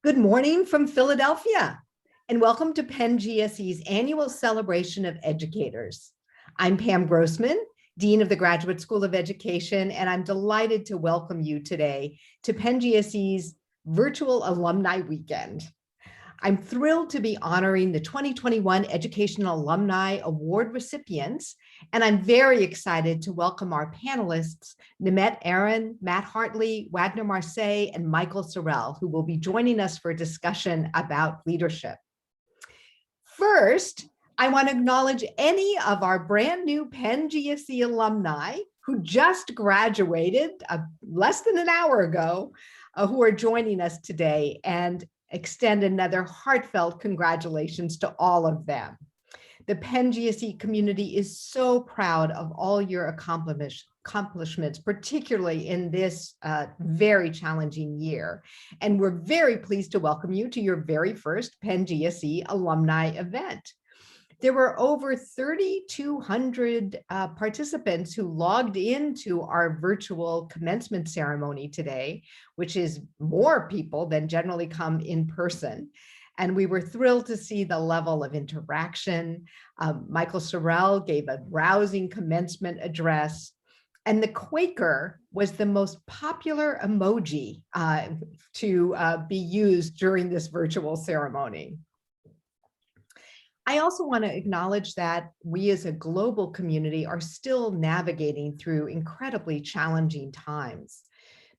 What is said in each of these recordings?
Good morning from Philadelphia, and welcome to Penn GSE's annual celebration of educators. I'm Pam Grossman, Dean of the Graduate School of Education, and I'm delighted to welcome you today to Penn GSE's virtual alumni weekend. I'm thrilled to be honoring the 2021 Educational Alumni Award recipients, and I'm very excited to welcome our panelists, Nimet Eren, Matt Hartley, Wagner Marseille, and Michael Sorrell, who will be joining us for a discussion about leadership. First, I want to acknowledge any of our brand new Penn GSE alumni who just graduated less than an hour ago, who are joining us today, and extend another heartfelt congratulations to all of them. The Penn GSE community is so proud of all your accomplishments, particularly in this very challenging year. And we're very pleased to welcome you to your very first Penn GSE alumni event. There were over 3,200 participants who logged into our virtual commencement ceremony today, which is more people than generally come in person. And we were thrilled to see the level of interaction. Michael Sorrell gave a rousing commencement address, and the Quaker was the most popular emoji to be used during this virtual ceremony. I also want to acknowledge that we as a global community are still navigating through incredibly challenging times.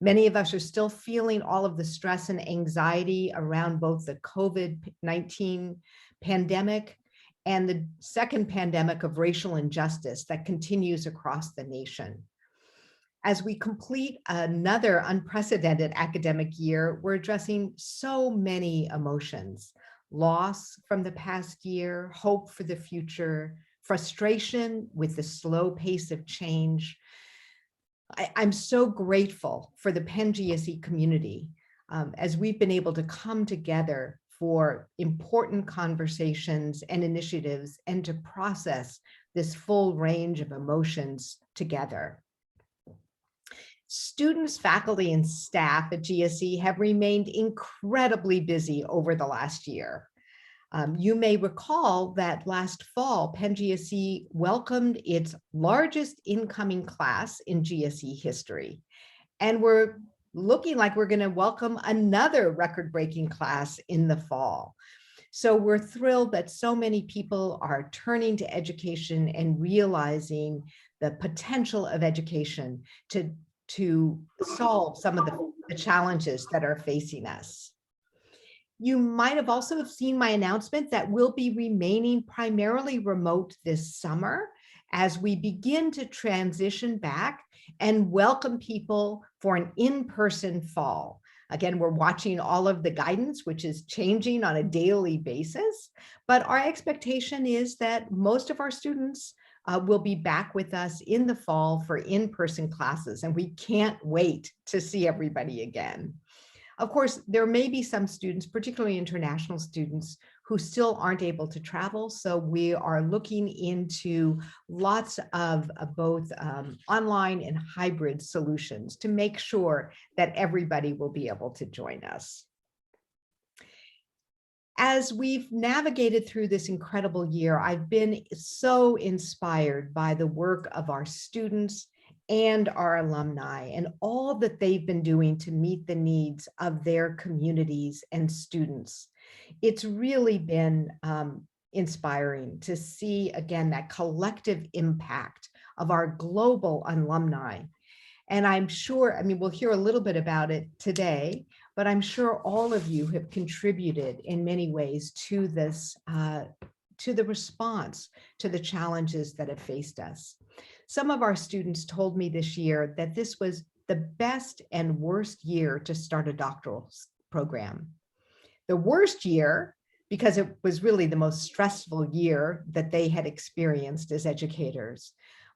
Many of us are still feeling all of the stress and anxiety around both the COVID-19 pandemic and the second pandemic of racial injustice that continues across the nation. As we complete another unprecedented academic year, we're addressing so many emotions: loss from the past year, hope for the future, frustration with the slow pace of change. I'm so grateful for the Penn GSE community as we've been able to come together for important conversations and initiatives and to process this full range of emotions together. Students, faculty, and staff at GSE have remained incredibly busy over the last year. You may recall that last fall, Penn GSE welcomed its largest incoming class in GSE history. And we're looking like we're going to welcome another record-breaking class in the fall. So we're thrilled that so many people are turning to education and realizing the potential of education to solve some of the challenges that are facing us. You might have also seen my announcement that we'll be remaining primarily remote this summer as we begin to transition back and welcome people for an in-person fall. Again, we're watching all of the guidance, which is changing on a daily basis, but our expectation is that most of our students will be back with us in the fall for in-person classes, and we can't wait to see everybody again. Of course, there may be some students, particularly international students, who still aren't able to travel. So we are looking into lots of both online and hybrid solutions to make sure that everybody will be able to join us. As we've navigated through this incredible year, I've been so inspired by the work of our students and our alumni and all that they've been doing to meet the needs of their communities and students. It's really been inspiring to see, again, that collective impact of our global alumni. And I'm sure, we'll hear a little bit about it today, but I'm sure all of you have contributed in many ways to this, to the response to the challenges that have faced us. Some of our students told me this year that this was the best and worst year to start a doctoral program. The worst year, because it was really the most stressful year that they had experienced as educators,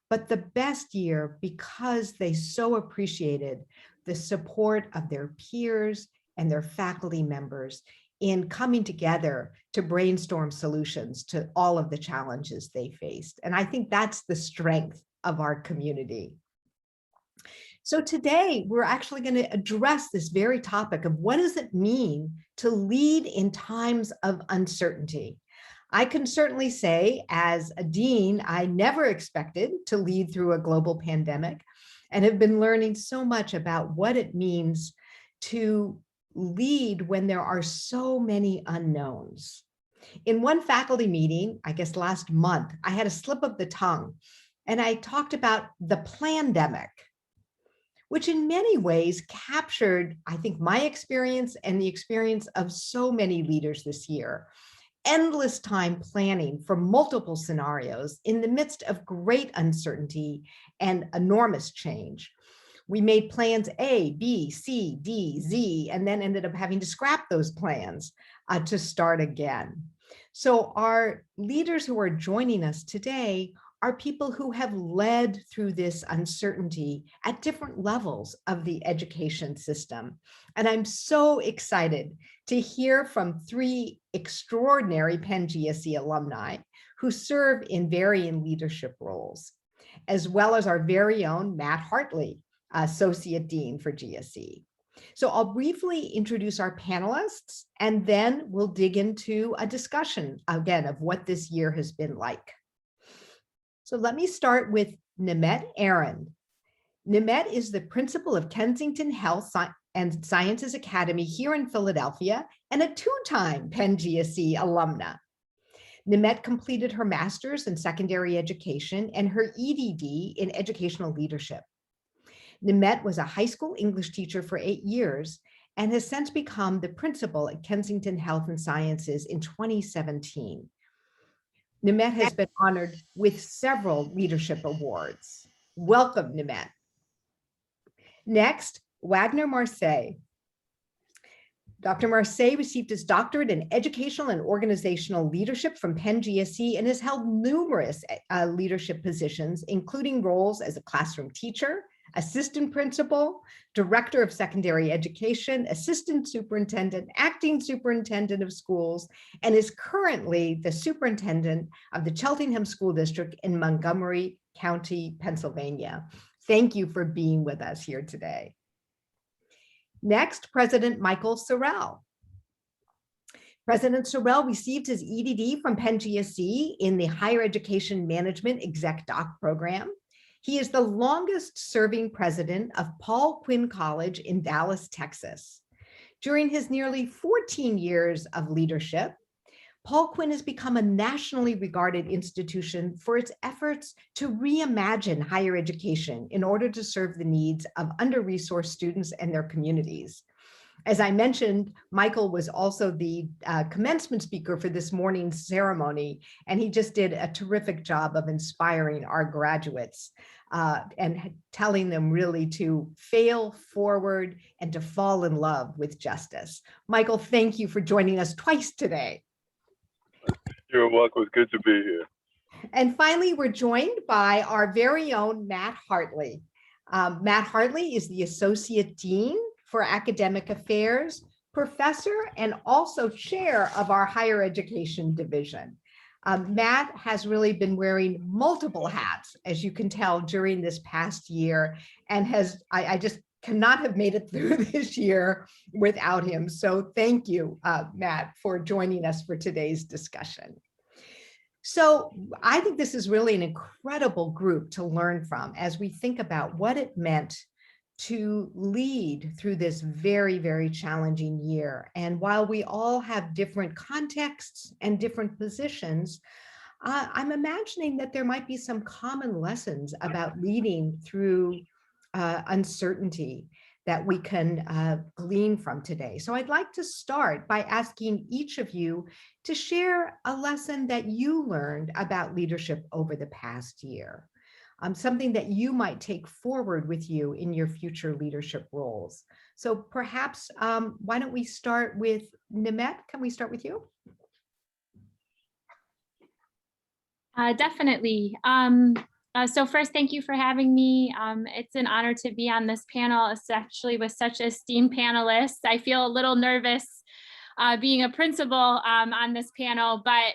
but the best year because they so appreciated the support of their peers and their faculty members in coming together to brainstorm solutions to all of the challenges they faced. And I think that's the strength of our community. So today we're actually going to address this very topic of what does it mean to lead in times of uncertainty. I can certainly say as a dean, I never expected to lead through a global pandemic and have been learning so much about what it means to lead when there are so many unknowns. In one faculty meeting, I guess last month, I had a slip of the tongue and I talked about the plandemic, which in many ways captured, I think, my experience and the experience of so many leaders this year. Endless time planning for multiple scenarios in the midst of great uncertainty and enormous change. We made plans A, B, C, D, Z, and then ended up having to scrap those plans to start again. So our leaders who are joining us today are people who have led through this uncertainty at different levels of the education system. And I'm so excited to hear from three extraordinary Penn GSE alumni who serve in varying leadership roles, as well as our very own Matt Hartley, Associate Dean for GSE. So I'll briefly introduce our panelists, and then we'll dig into a discussion again of what this year has been like. So let me start with Nimet Eren. Nimet is the principal of Kensington Health and Sciences Academy here in Philadelphia and a two-time Penn GSE alumna. Nimet completed her master's in secondary education and her EDD in educational leadership. Nimet was a high school English teacher for 8 years and has since become the principal at Kensington Health and Sciences in 2017. Nimet has been honored with several leadership awards. Welcome, Nimet. Next, Wagner Marseille. Dr. Marseille received his doctorate in educational and organizational leadership from Penn GSE and has held numerous leadership positions, including roles as a classroom teacher, assistant principal, director of secondary education, assistant superintendent, acting superintendent of schools, and is currently the superintendent of the Cheltenham School District in Montgomery County, Pennsylvania. Thank you for being with us here today. Next, President Michael Sorrell. President Sorrell received his EDD from Penn GSE in the Higher Education Management Exec Doc program. He is the longest serving president of Paul Quinn College in Dallas, Texas. During his nearly 14 years of leadership, Paul Quinn has become a nationally regarded institution for its efforts to reimagine higher education in order to serve the needs of under-resourced students and their communities. As I mentioned, Michael was also the commencement speaker for this morning's ceremony, and he just did a terrific job of inspiring our graduates and telling them really to fail forward and to fall in love with justice. Michael, thank you for joining us twice today. You're welcome. It's good to be here. And finally, we're joined by our very own Matt Hartley. Matt Hartley is the Associate Dean for Academic Affairs, professor, and also chair of our Higher Education Division. Matt has really been wearing multiple hats, as you can tell, during this past year, and I just cannot have made it through this year without him. So thank you, Matt, for joining us for today's discussion. So I think this is really an incredible group to learn from as we think about what it meant to lead through this very, very challenging year. And while we all have different contexts and different positions, I'm imagining that there might be some common lessons about leading through uncertainty that we can glean from today. So I'd like to start by asking each of you to share a lesson that you learned about leadership over the past year. Something that you might take forward with you in your future leadership roles. So perhaps, why don't we start with Nimet? Can we start with you? Definitely. So first, thank you for having me. It's an honor to be on this panel, especially with such esteemed panelists. I feel a little nervous being a principal on this panel, but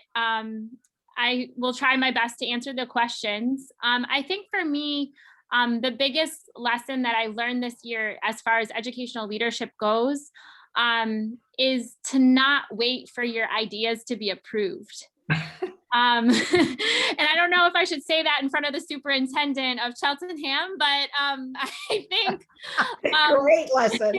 I will try my best to answer the questions. I think for me, The biggest lesson that I learned this year as far as educational leadership goes is to not wait for your ideas to be approved. And I don't know if I should say that in front of the superintendent of Cheltenham, but I think great lesson.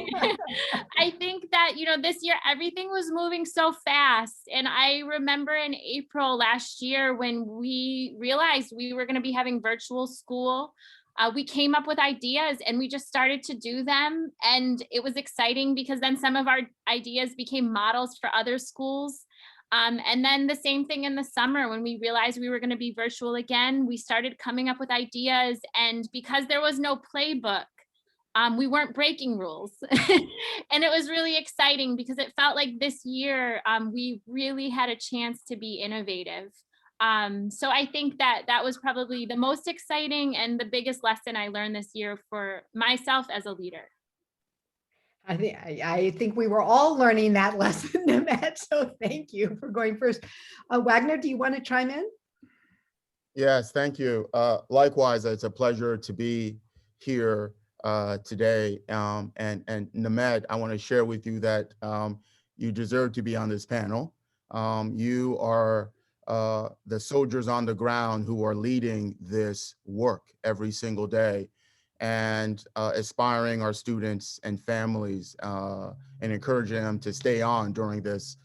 I think that, this year everything was moving so fast. And I remember in April last year when we realized we were going to be having virtual school, we came up with ideas and we just started to do them. And it was exciting because then some of our ideas became models for other schools. And then the same thing in the summer when we realized we were going to be virtual again, we started coming up with ideas. And because there was no playbook, we weren't breaking rules. And it was really exciting because it felt like this year we really had a chance to be innovative. So I think that that was probably the most exciting and the biggest lesson I learned this year for myself as a leader. I think we were all learning that lesson, Nimet, so thank you for going first. Wagner, do you want to chime in? Yes, thank you. Likewise, it's a pleasure to be here today. And Nimet, I want to share with you that you deserve to be on this panel. You are the soldiers on the ground who are leading this work every single day and inspiring our students and families and encouraging them to stay on during this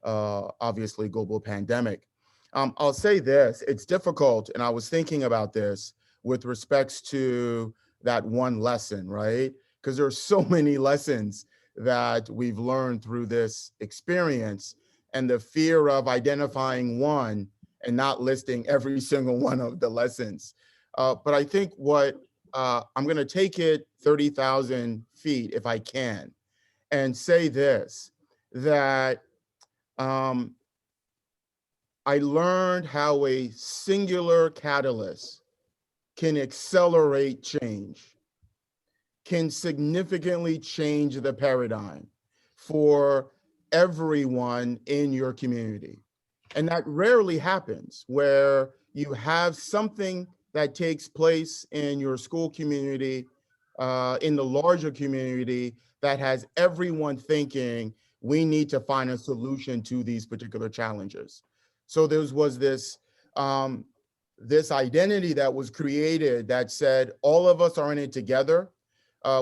obviously global pandemic. I'll say this, it's difficult, and I was thinking about this with respects to that one lesson, right? Because there are so many lessons that we've learned through this experience, and the fear of identifying one and not listing every single one of the lessons. But I think what I'm going to take it 30,000 feet if I can and say this, that I learned how a singular catalyst can accelerate change, can significantly change the paradigm for everyone in your community. And that rarely happens, where you have something that takes place in your school community, in the larger community, that has everyone thinking we need to find a solution to these particular challenges. So there was this identity that was created that said, all of us are in it together.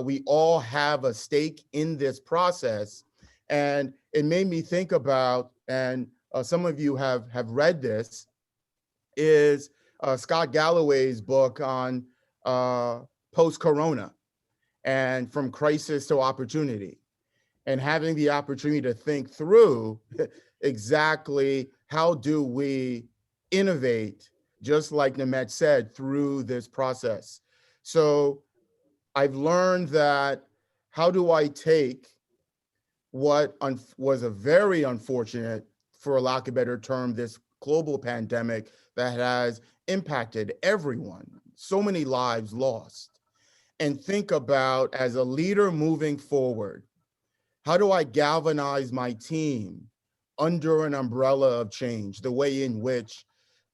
We all have a stake in this process. And it made me think about, and some of you have read this, is Scott Galloway's book on post-corona and from crisis to opportunity, and having the opportunity to think through exactly how do we innovate, just like Nimet said, through this process. So I've learned that how do I take what was a very unfortunate, for lack of a better term, this global pandemic that has impacted everyone, so many lives lost, and think about, as a leader moving forward, how do I galvanize my team under an umbrella of change, the way in which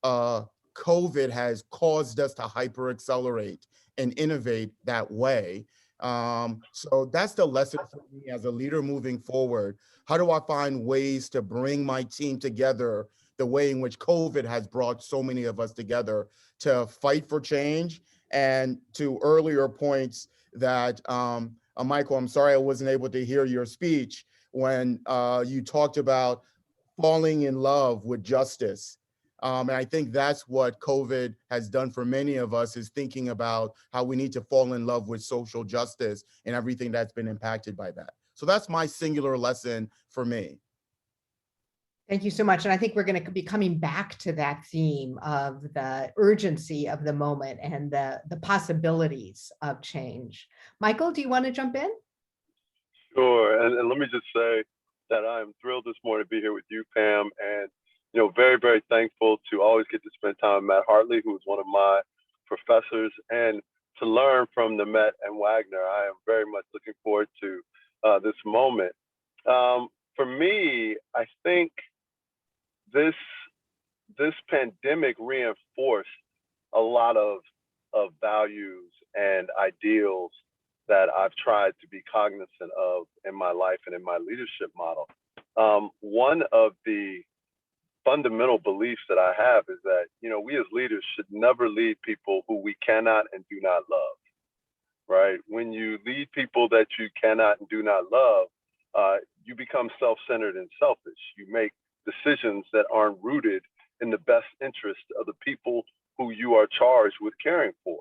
COVID has caused us to hyper accelerate and innovate that way. So that's the lesson for me as a leader moving forward. How do I find ways to bring my team together the way in which COVID has brought so many of us together to fight for change? And to earlier points that, Michael, I'm sorry I wasn't able to hear your speech when you talked about falling in love with justice. And I think that's what COVID has done for many of us, is thinking about how we need to fall in love with social justice and everything that's been impacted by that. So that's my singular lesson for me. Thank you so much. And I think we're going to be coming back to that theme of the urgency of the moment and the possibilities of change. Michael, do you want to jump in? Sure. And let me just say that I'm thrilled this morning to be here with you, Pam, and very, very thankful to always get to spend time with Matt Hartley, who is one of my professors, and to learn from Nimet and Wagner. I am very much looking forward to this moment. For me, I think this pandemic reinforced a lot of values and ideals that I've tried to be cognizant of in my life and in my leadership model. One of the fundamental beliefs that I have is that, you know, we as leaders should never lead people who we cannot and do not love, right? When you lead people that you cannot and do not love, you become self-centered and selfish. You make decisions that aren't rooted in the best interest of the people who you are charged with caring for.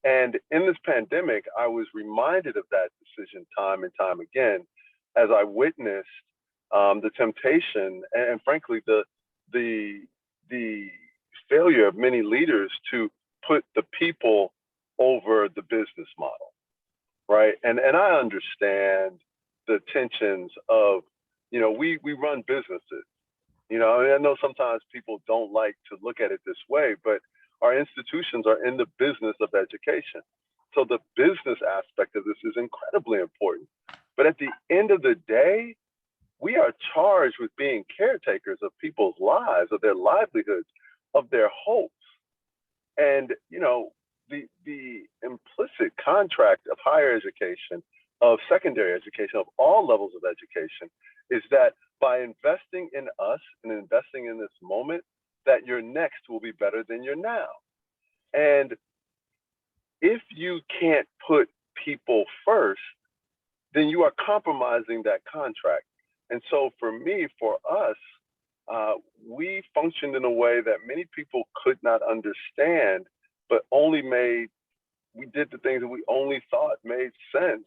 And in this pandemic, I was reminded of that decision time and time again as I witnessed the temptation and frankly, the failure of many leaders to put the people over the business model, right? And I understand the tensions of, you know, we run businesses, you know, and I know sometimes people don't like to look at it this way, but our institutions are in the business of education. So the business aspect of this is incredibly important. But at the end of the day, we are charged with being caretakers of people's lives, of their livelihoods, of their hopes. And, you know, the implicit contract of higher education, of secondary education, of all levels of education, is that by investing in us and investing in this moment, that your next will be better than your now. And if you can't put people first, then you are compromising that contract. And so for me, for us, we functioned in a way that many people could not understand, but we did the things that we only thought made sense.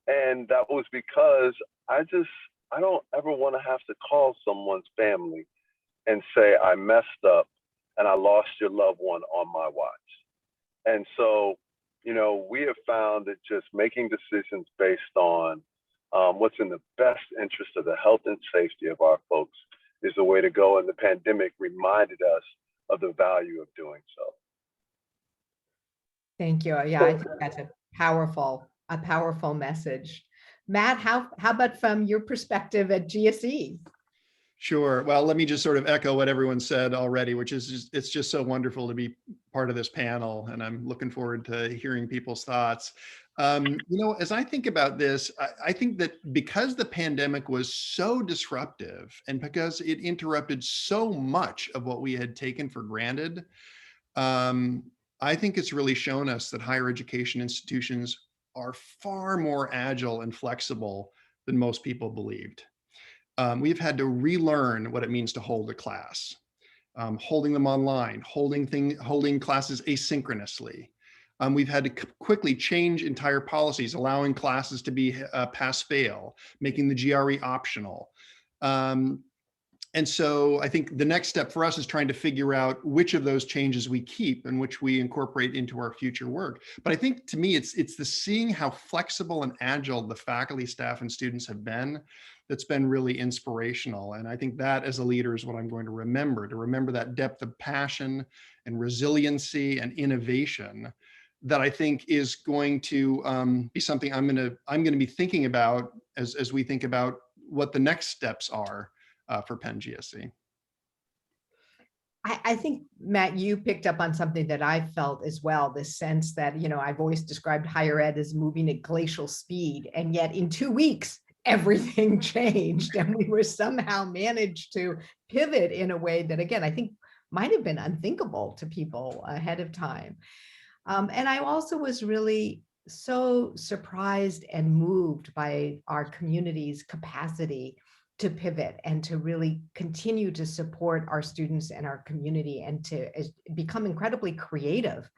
And that was because I don't ever want to have to call someone's family and say, I messed up and I lost your loved one on my watch. And so, you know, we have found that just making decisions based on what's in the best interest of the health and safety of our folks is the way to go. And the pandemic reminded us of the value of doing so. Thank you. Yeah, I think that's a powerful message. Matt, how about from your perspective at GSE? Sure. Well, let me just sort of echo what everyone said already, which is it's just so wonderful to be part of this panel, and I'm looking forward to hearing people's thoughts. You know, as I think about this, I think that because the pandemic was so disruptive and because it interrupted so much of what we had taken for granted, I think it's really shown us that higher education institutions are far more agile and flexible than most people believed. We've had to relearn what it means to hold a class, holding them online, holding classes asynchronously. We've had to quickly change entire policies, allowing classes to be pass-fail, making the GRE optional. And so I think the next step for us is trying to figure out which of those changes we keep and which we incorporate into our future work. But I think to me, it's the seeing how flexible and agile the faculty, staff, and students have been that's been really inspirational. And I think that as a leader is what I'm going to remember that depth of passion and resiliency and innovation that I think is going to be something I'm going to be thinking about as we think about what the next steps are for Penn GSE. I think, Matt, you picked up on something that I felt as well, this sense that, you know, I've always described higher ed as moving at glacial speed, and yet in 2 weeks, everything changed and we were somehow managed to pivot in a way that, again, I think might have been unthinkable to people ahead of time. And I also was really so surprised and moved by our community's capacity to pivot and to really continue to support our students and our community and to become incredibly creative.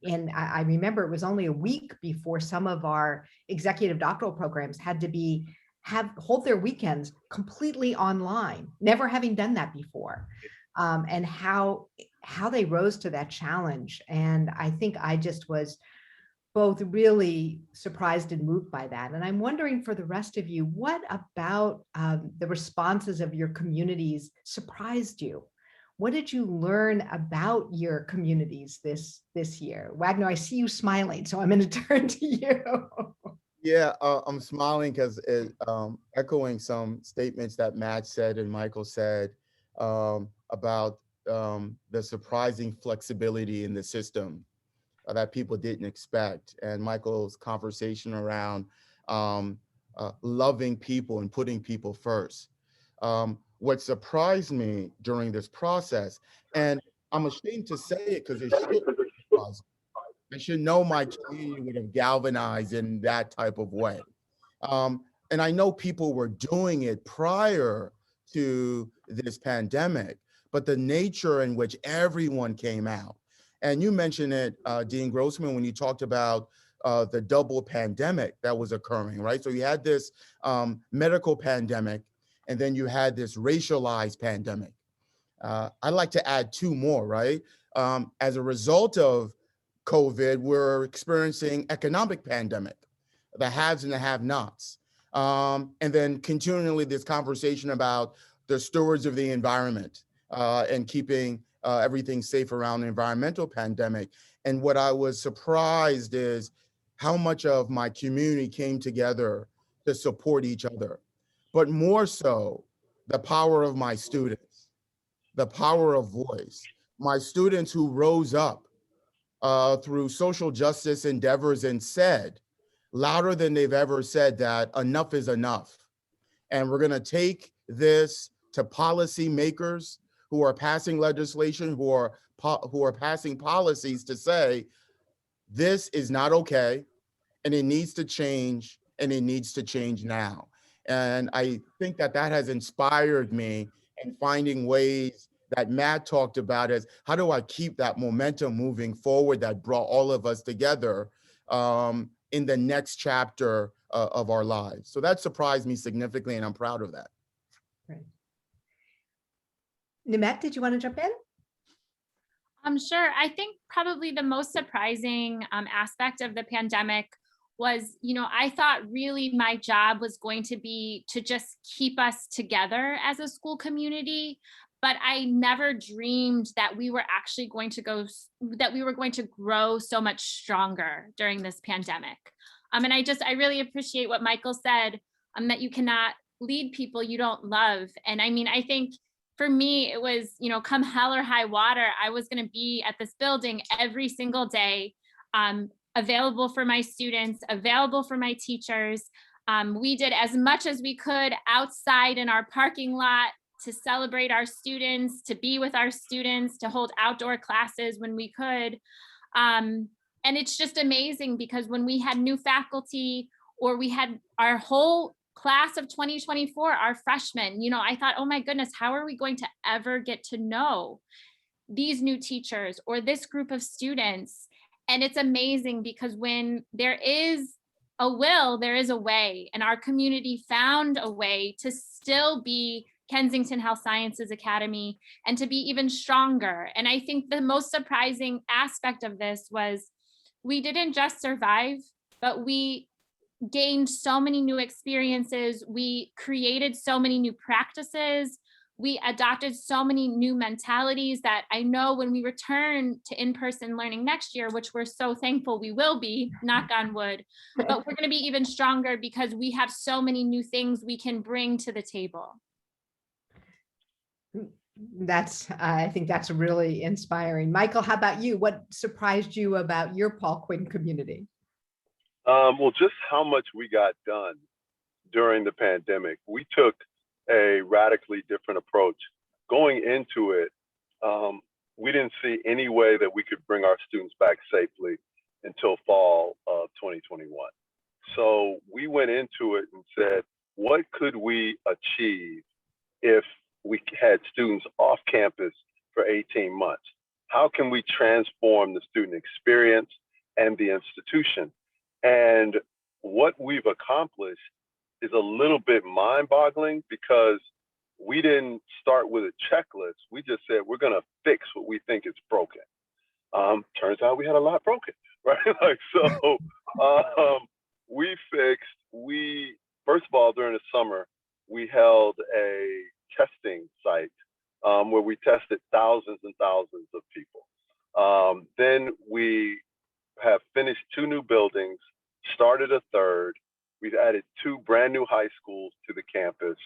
And I remember it was only a week before some of our executive doctoral programs had to hold their weekends completely online, never having done that before. And how they rose to that challenge. And I think I just was both really surprised and moved by that. And I'm wondering for the rest of you, what about the responses of your communities surprised you? What did you learn about your communities this year? Wagner, I see you smiling, so I'm going to turn to you. Yeah, I'm smiling because echoing some statements that Matt said and Michael said about the surprising flexibility in the system. that people didn't expect. And Michael's conversation around loving people and putting people first. What surprised me during this process, and I'm ashamed to say it because it should surprise me. I should know my community would have galvanized in that type of way. And I know people were doing it prior to this pandemic, but the nature in which everyone came out. And you mentioned it, Dean Grossman, when you talked about the double pandemic that was occurring, right? So you had this medical pandemic, and then you had this racialized pandemic. I'd like to add two more, right? As a result of COVID, we're experiencing economic pandemic, the haves and the have-nots. And then continually this conversation about the stewards of the environment and keeping everything safe around the environmental pandemic. And what I was surprised is how much of my community came together to support each other, but more so the power of my students, the power of voice. My students who rose up through social justice endeavors and said, louder than they've ever said, that enough is enough. And we're gonna take this to policymakers who are passing legislation, who are passing policies to say, this is not okay, and it needs to change, and it needs to change now. And I think that that has inspired me in finding ways that Matt talked about as, how do I keep that momentum moving forward that brought all of us together in the next chapter of our lives. So that surprised me significantly, and I'm proud of that. Right. Nimet, did you want to jump in? Sure. I think probably the most surprising aspect of the pandemic was, I thought really my job was going to be to just keep us together as a school community, but I never dreamed that we were actually going to grow so much stronger during this pandemic. And I really appreciate what Michael said, that you cannot lead people you don't love. And I mean, I think for me, it was, come hell or high water, I was going to be at this building every single day, available for my students, available for my teachers. We did as much as we could outside in our parking lot to celebrate our students, to be with our students, to hold outdoor classes when we could. And it's just amazing because when we had new faculty, or we had our whole class of 2024, our freshmen, I thought, oh my goodness, how are we going to ever get to know these new teachers or this group of students? And it's amazing because when there is a will, there is a way, and our community found a way to still be Kensington Health Sciences Academy and to be even stronger. And I think the most surprising aspect of this was we didn't just survive, but we gained so many new experiences. We created so many new practices. We adopted so many new mentalities that I know when we return to in-person learning next year, which we're so thankful we will be, knock on wood, but we're going to be even stronger because we have so many new things we can bring to the table. I think that's really inspiring. Michael, how about you? What surprised you about your Paul Quinn community? Well, just how much we got done during the pandemic. We took a radically different approach. Going into it, we didn't see any way that we could bring our students back safely until fall of 2021. So we went into it and said, what could we achieve if we had students off campus for 18 months? How can we transform the student experience and the institution? And what we've accomplished is a little bit mind-boggling because we didn't start with a checklist. We just said, we're gonna fix what we think is broken. Turns out we had a lot broken, right? First of all, during the summer, we held a testing site where we tested thousands and thousands of people. Then we have finished 2 new buildings, started a 3rd. We've added 2 brand new high schools to the campus,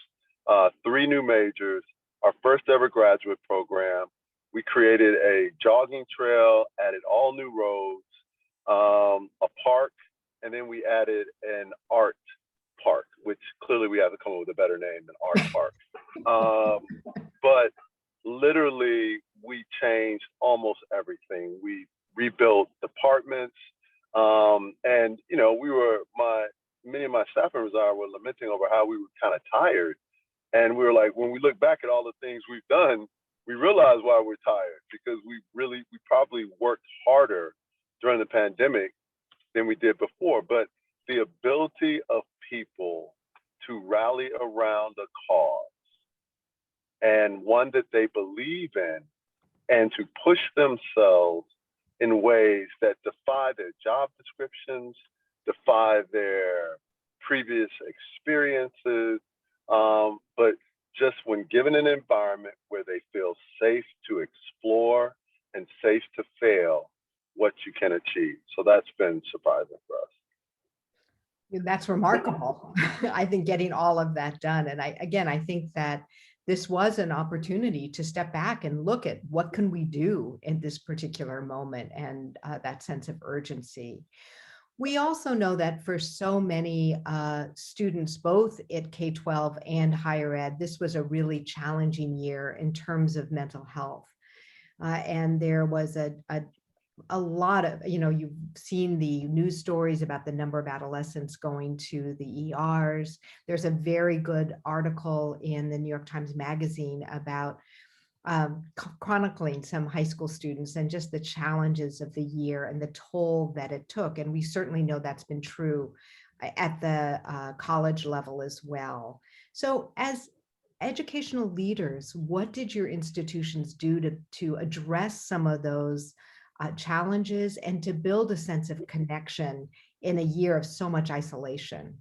3 new majors, our first ever graduate program. We created a jogging trail, added all new roads, a park, and then we added an art park, which clearly we have to come up with a better name than art park. But literally, we changed almost everything. We rebuilt departments, and many of my staff members were lamenting over how we were kind of tired, and we were like, when we look back at all the things we've done, we realize why we're tired, because we probably worked harder during the pandemic than we did before. But the ability of people to rally around a cause, and one that they believe in, and to push themselves in ways that defy their job descriptions, defy their previous experiences, but just when given an environment where they feel safe to explore and safe to fail, what you can achieve. So that's been surprising for us. That's remarkable. I think getting all of that done. And I think that this was an opportunity to step back and look at what can we do in this particular moment, and that sense of urgency. We also know that for so many students, both at K-12 and higher ed, this was a really challenging year in terms of mental health. And there was a lot of, you've seen the news stories about the number of adolescents going to the ERs. There's a very good article in the New York Times Magazine about chronicling some high school students and just the challenges of the year and the toll that it took. And we certainly know that's been true at the college level as well. So as educational leaders, what did your institutions do to address some of those challenges and to build a sense of connection in a year of so much isolation?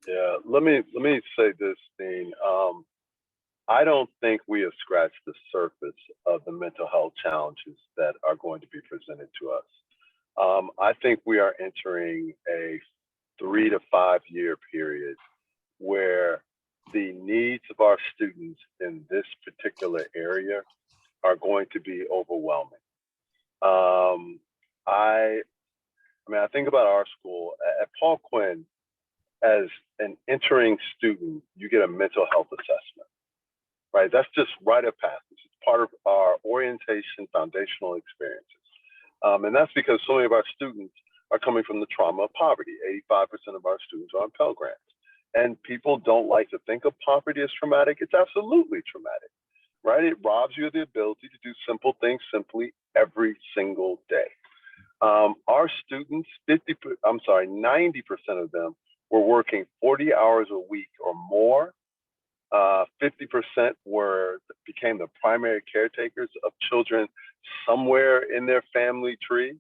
Yeah, let me say this, Dean. I don't think we have scratched the surface of the mental health challenges that are going to be presented to us. I think we are entering a 3 to 5 year period where the needs of our students in this particular area are going to be overwhelming. I think about our school at Paul Quinn. As an entering student, you get a mental health assessment, right? That's just rite of passage. It's part of our orientation foundational experiences. And that's because so many of our students are coming from the trauma of poverty. 85% of our students are on Pell Grants. And people don't like to think of poverty as traumatic. It's absolutely traumatic, right? It robs you of the ability to do simple things simply every single day. Our students, 90% of them were working 40 hours a week or more. 50% became the primary caretakers of children somewhere in their family tree,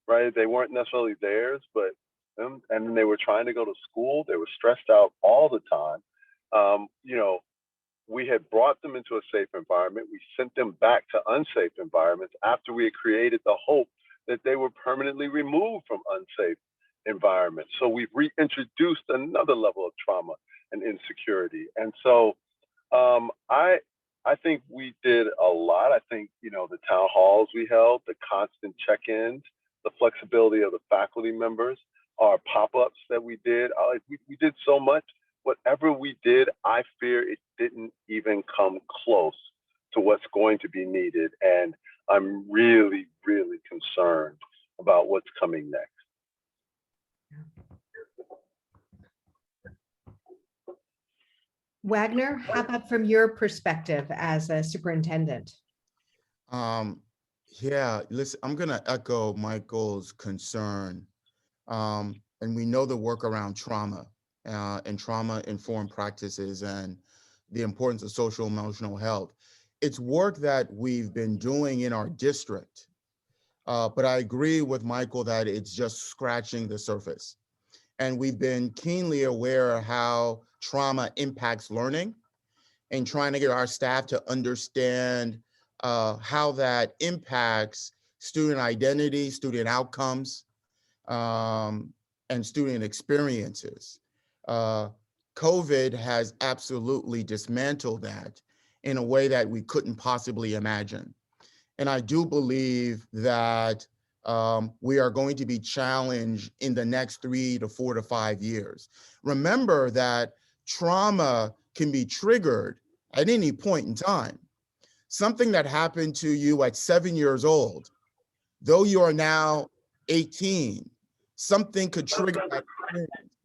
right? They weren't necessarily theirs, but and then they were trying to go to school. They were stressed out all the time. We had brought them into a safe environment. We sent them back to unsafe environments after we had created the hope that they were permanently removed from unsafe environments. So we've reintroduced another level of trauma and insecurity. And so I think we did a lot. I think, the town halls we held, the constant check-ins, the flexibility of the faculty members, our pop-ups that we did, we did so much. Whatever we did, I fear it didn't even come close to what's going to be needed. And I'm really, really concerned about what's coming next. Wagner, how about from your perspective as a superintendent? Yeah, listen, I'm gonna echo Michael's concern. And we know the work around trauma and trauma-informed practices and the importance of social emotional health. It's work that we've been doing in our district, but I agree with Michael that it's just scratching the surface. And we've been keenly aware of how trauma impacts learning and trying to get our staff to understand how that impacts student identity, student outcomes, and student experiences. COVID has absolutely dismantled that in a way that we couldn't possibly imagine. And I do believe that we are going to be challenged in the next 3 to 4 to 5 years. Remember that trauma can be triggered at any point in time. Something that happened to you at 7 years old, though you are now 18, something could trigger that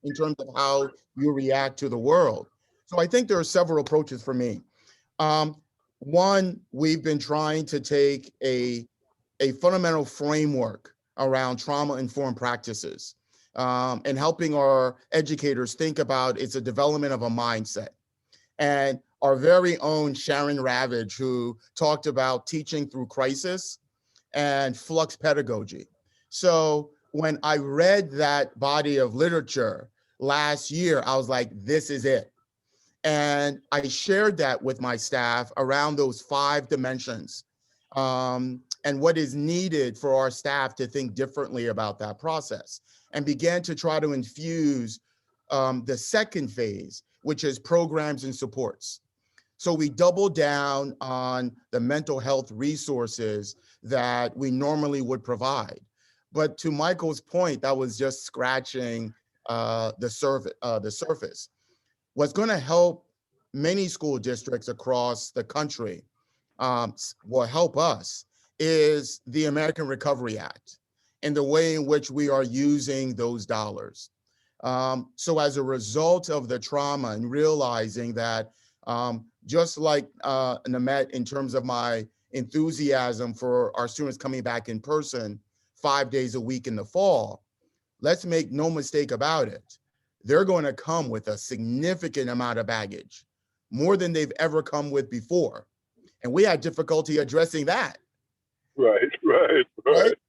in terms of how you react to the world. So I think there are several approaches for me. One, we've been trying to take a fundamental framework around trauma-informed practices and helping our educators think about it's a development of a mindset. And our very own Sharon Ravage, who talked about teaching through crisis and flux pedagogy. So when I read that body of literature last year, I was like, this is it. And I shared that with my staff around those 5 dimensions and what is needed for our staff to think differently about that process, and began to try to infuse the second phase, which is programs and supports. So we doubled down on the mental health resources that we normally would provide. But to Michael's point, that was just scratching the surface. What's going to help many school districts across the country, will help us, is the American Recovery Act and the way in which we are using those dollars. So as a result of the trauma and realizing that, just like Nimet, in terms of my enthusiasm for our students coming back in person 5 days a week in the fall, let's make no mistake about it. They're going to come with a significant amount of baggage, more than they've ever come with before. And we had difficulty addressing that. Right?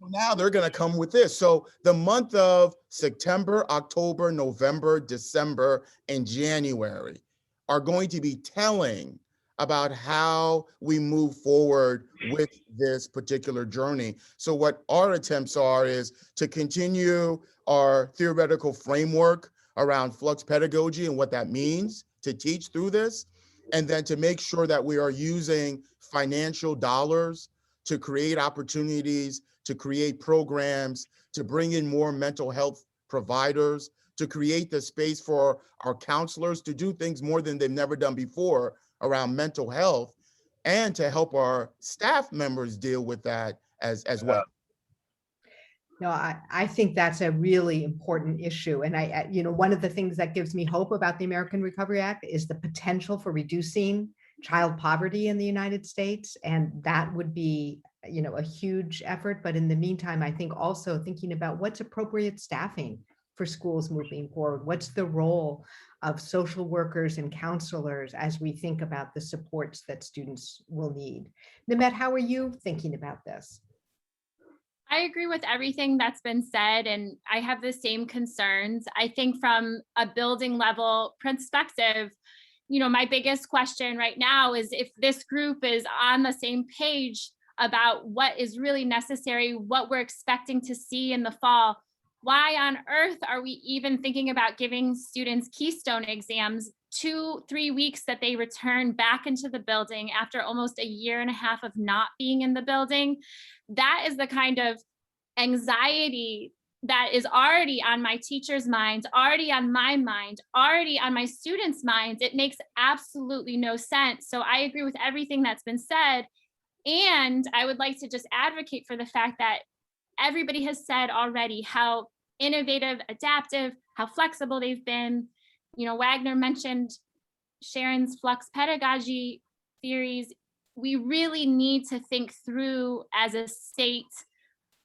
Now they're going to come with this. So the month of September, October, November, December, and January are going to be telling about how we move forward with this particular journey. So what our attempts are is to continue our theoretical framework around flux pedagogy and what that means to teach through this, and then to make sure that we are using financial dollars to create opportunities, to create programs, to bring in more mental health providers, to create the space for our counselors to do things more than they've never done before around mental health, and to help our staff members deal with that as well. No, I think that's a really important issue. And one of the things that gives me hope about the American Recovery Act is the potential for reducing child poverty in the United States. And that would be, a huge effort. But in the meantime, I think also thinking about what's appropriate staffing for schools moving forward. What's the role of social workers and counselors as we think about the supports that students will need? Nimet, how are you thinking about this? I agree with everything that's been said, and I have the same concerns. I think from a building level perspective, my biggest question right now is if this group is on the same page about what is really necessary, what we're expecting to see in the fall, why on earth are we even thinking about giving students Keystone exams 2-3 weeks that they return back into the building after almost a year and a half of not being in the building? That is the kind of anxiety that is already on my teachers' minds, already on my mind, already on my students' minds. It makes absolutely no sense. So I agree with everything that's been said. And I would like to just advocate for the fact that everybody has said already how innovative, adaptive, how flexible they've been. Wagner mentioned Sharon's flux pedagogy theories. We really need to think through as a state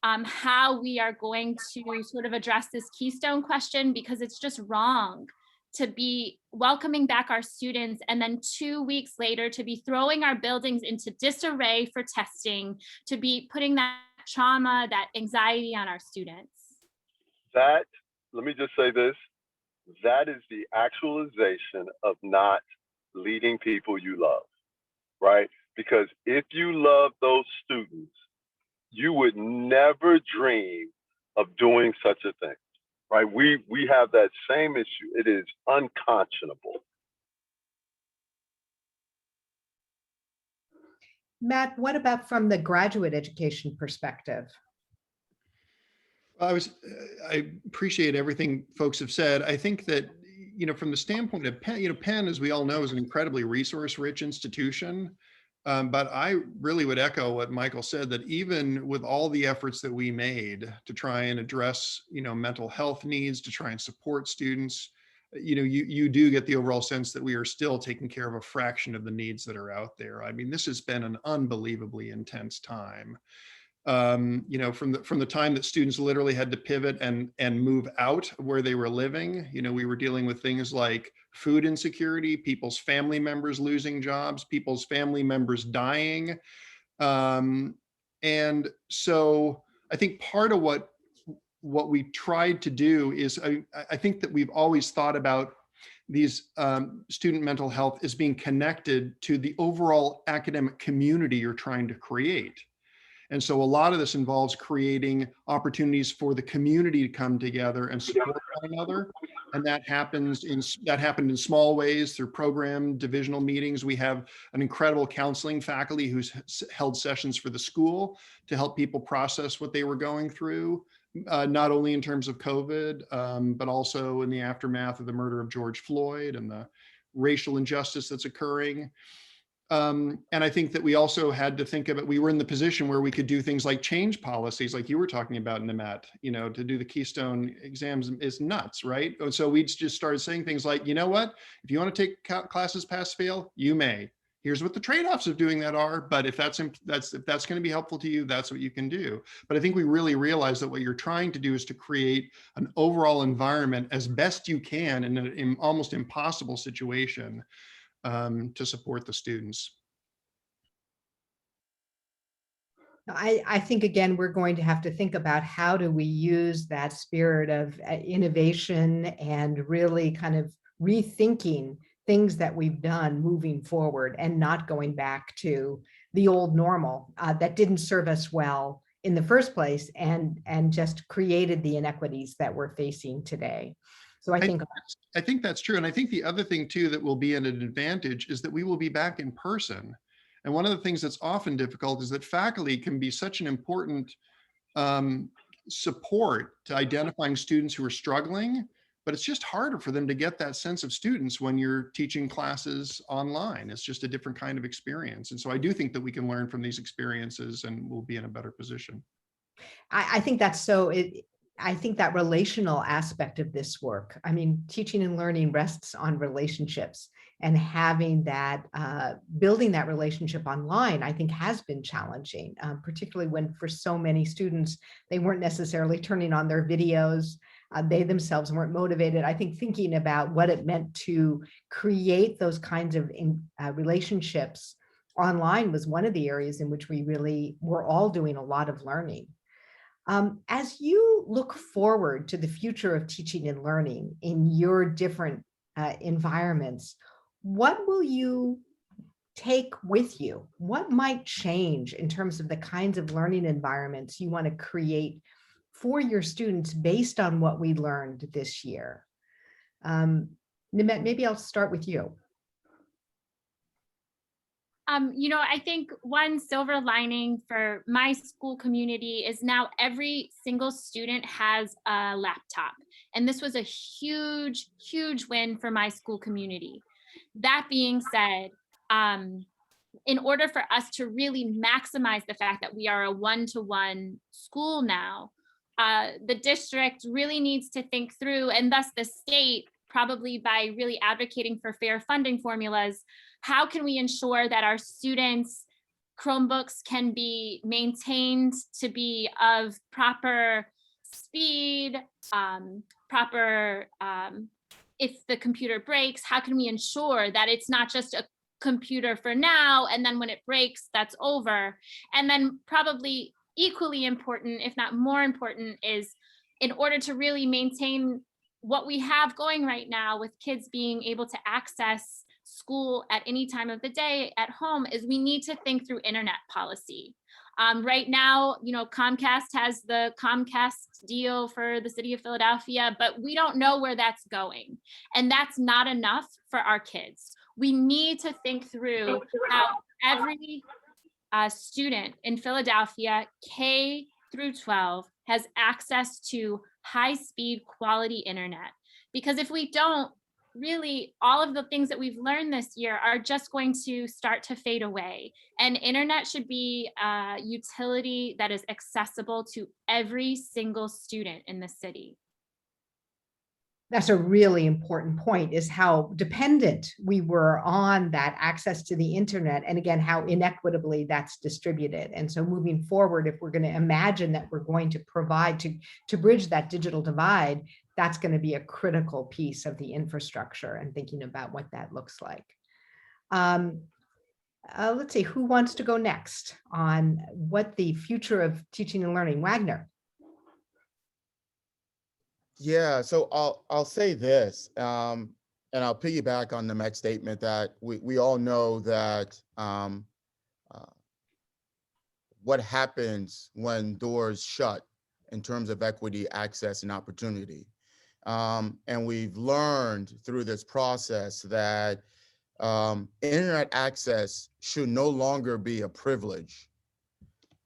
how we are going to sort of address this Keystone question, because it's just wrong to be welcoming back our students and then 2 weeks later to be throwing our buildings into disarray for testing, to be putting that trauma, that anxiety on our students. Let me just say this, that is the actualization of not leading people you love, right? Because if you love those students, you would never dream of doing such a thing, right? We have that same issue. It is unconscionable. Matt, what about from the graduate education perspective? I appreciate everything folks have said. I think that, from the standpoint of Penn, Penn, as we all know, is an incredibly resource-rich institution. But I really would echo what Michael said, that even with all the efforts that we made to try and address, mental health needs, to try and support students, you do get the overall sense that we are still taking care of a fraction of the needs that are out there. I mean, this has been an unbelievably intense time. From the time that students literally had to pivot and move out where they were living, we were dealing with things like food insecurity, people's family members losing jobs, people's family members dying. And so I think part of what we tried to do is, I think that we've always thought about these student mental health as being connected to the overall academic community you're trying to create. And so a lot of this involves creating opportunities for the community to come together and support one another. And that happened in small ways through program divisional meetings. We have an incredible counseling faculty who's held sessions for the school to help people process what they were going through, not only in terms of COVID, but also in the aftermath of the murder of George Floyd and the racial injustice that's occurring. And I think that we also had to think about, we were in the position where we could do things like change policies, like you were talking about, Nimet, to do the Keystone exams is nuts, right? And so we just started saying things like, you know what, if you want to take classes pass fail, you may. Here's what the trade-offs of doing that are, but if that's going to be helpful to you, that's what you can do. But I think we really realized that what you're trying to do is to create an overall environment as best you can in an almost impossible situation to support the students. I think, again, we're going to have to think about how do we use that spirit of innovation and really kind of rethinking things that we've done moving forward and not going back to the old normal that didn't serve us well in the first place and just created the inequities that we're facing today. So I think that's true. And I think the other thing too that will be an advantage is that we will be back in person. And one of the things that's often difficult is that faculty can be such an important support to identifying students who are struggling, but it's just harder for them to get that sense of students when you're teaching classes online. It's just a different kind of experience. And so I do think that we can learn from these experiences and we'll be in a better position. I think that's so. I think that relational aspect of this work, I mean, teaching and learning rests on relationships, and having that, building that relationship online, I think has been challenging, particularly when for so many students, they weren't necessarily turning on their videos. They themselves weren't motivated. I think thinking about what it meant to create those kinds of relationships online was one of the areas in which we really were all doing a lot of learning. As you look forward to the future of teaching and learning in your different environments, what will you take with you? What might change in terms of the kinds of learning environments you want to create for your students based on what we learned this year? Nimet, maybe I'll start with you. I think one silver lining for my school community is now every single student has a laptop. And this was a huge, huge win for my school community. That being said, in order for us to really maximize the fact that we are a one-to-one school now, the district really needs to think through, and thus the state, probably by really advocating for fair funding formulas, how can we ensure that our students' Chromebooks can be maintained to be of proper speed, if the computer breaks, how can we ensure that it's not just a computer for now, and then when it breaks, that's over? And then probably equally important, if not more important, is in order to really maintain what we have going right now with kids being able to access school at any time of the day at home, is we need to think through internet policy. Right now, Comcast has the Comcast deal for the city of Philadelphia, but we don't know where that's going. And that's not enough for our kids. We need to think through how every student in Philadelphia, K through 12, has access to high-speed quality internet. Because if we don't, really all of the things that we've learned this year are just going to start to fade away. And internet should be a utility that is accessible to every single student in the city. That's a really important point, is how dependent we were on that access to the internet, and again, how inequitably that's distributed. And so moving forward, if we're going to imagine that we're going to provide to bridge that digital divide, that's going to be a critical piece of the infrastructure and thinking about what that looks like. Let's see, who wants to go next on what the future of teaching and learning? Wagner. Yeah, so I'll say this, and I'll piggyback on Nimet's statement that we all know that what happens when doors shut in terms of equity, access, and opportunity. And we've learned through this process that internet access should no longer be a privilege,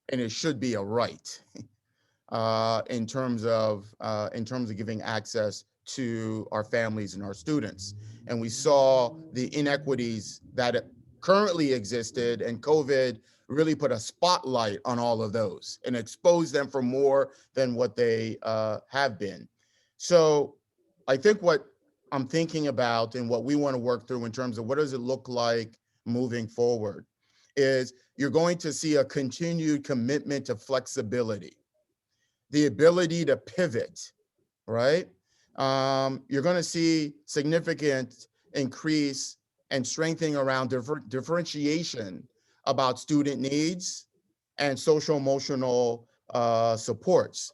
and it should be a right. In terms of giving access to our families and our students. And we saw the inequities that currently existed, and COVID really put a spotlight on all of those and exposed them for more than what they have been. So I think what I'm thinking about and what we want to work through in terms of what does it look like moving forward is you're going to see a continued commitment to flexibility, the ability to pivot, right? You're going to see significant increase and strengthening around differentiation about student needs and social emotional supports.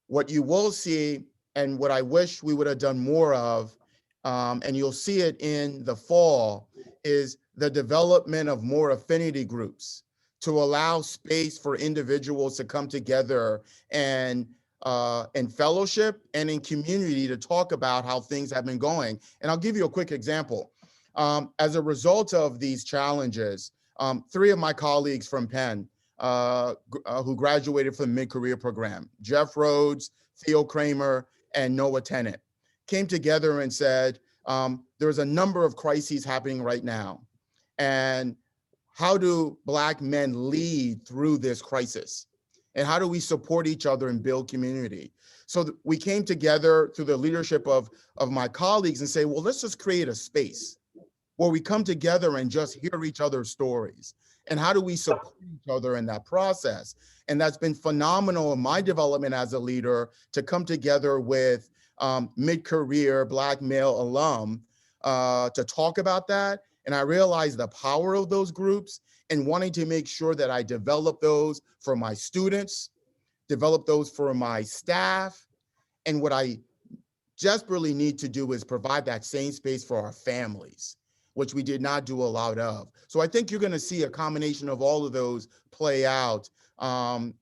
What you will see, and what I wish we would have done more of, and you'll see it in the fall, is the development of more affinity groups to allow space for individuals to come together and in fellowship and in community to talk about how things have been going. And I'll give you a quick example. As a result of these challenges, 3 of my colleagues from Penn who graduated from the mid-career program, Jeff Rhodes, Theo Kramer, and Noah Tennant, came together and said, there's a number of crises happening right now. And how do Black men lead through this crisis? And how do we support each other and build community? So we came together through the leadership of my colleagues and say, well, let's just create a space where we come together and just hear each other's stories. And how do we support each other in that process? And that's been phenomenal in my development as a leader, to come together with mid-career Black male alum to talk about that. And I realized the power of those groups and wanting to make sure that I develop those for my students, develop those for my staff. And what I desperately need to do is provide that same space for our families, which we did not do a lot of. So I think you're going to see a combination of all of those play out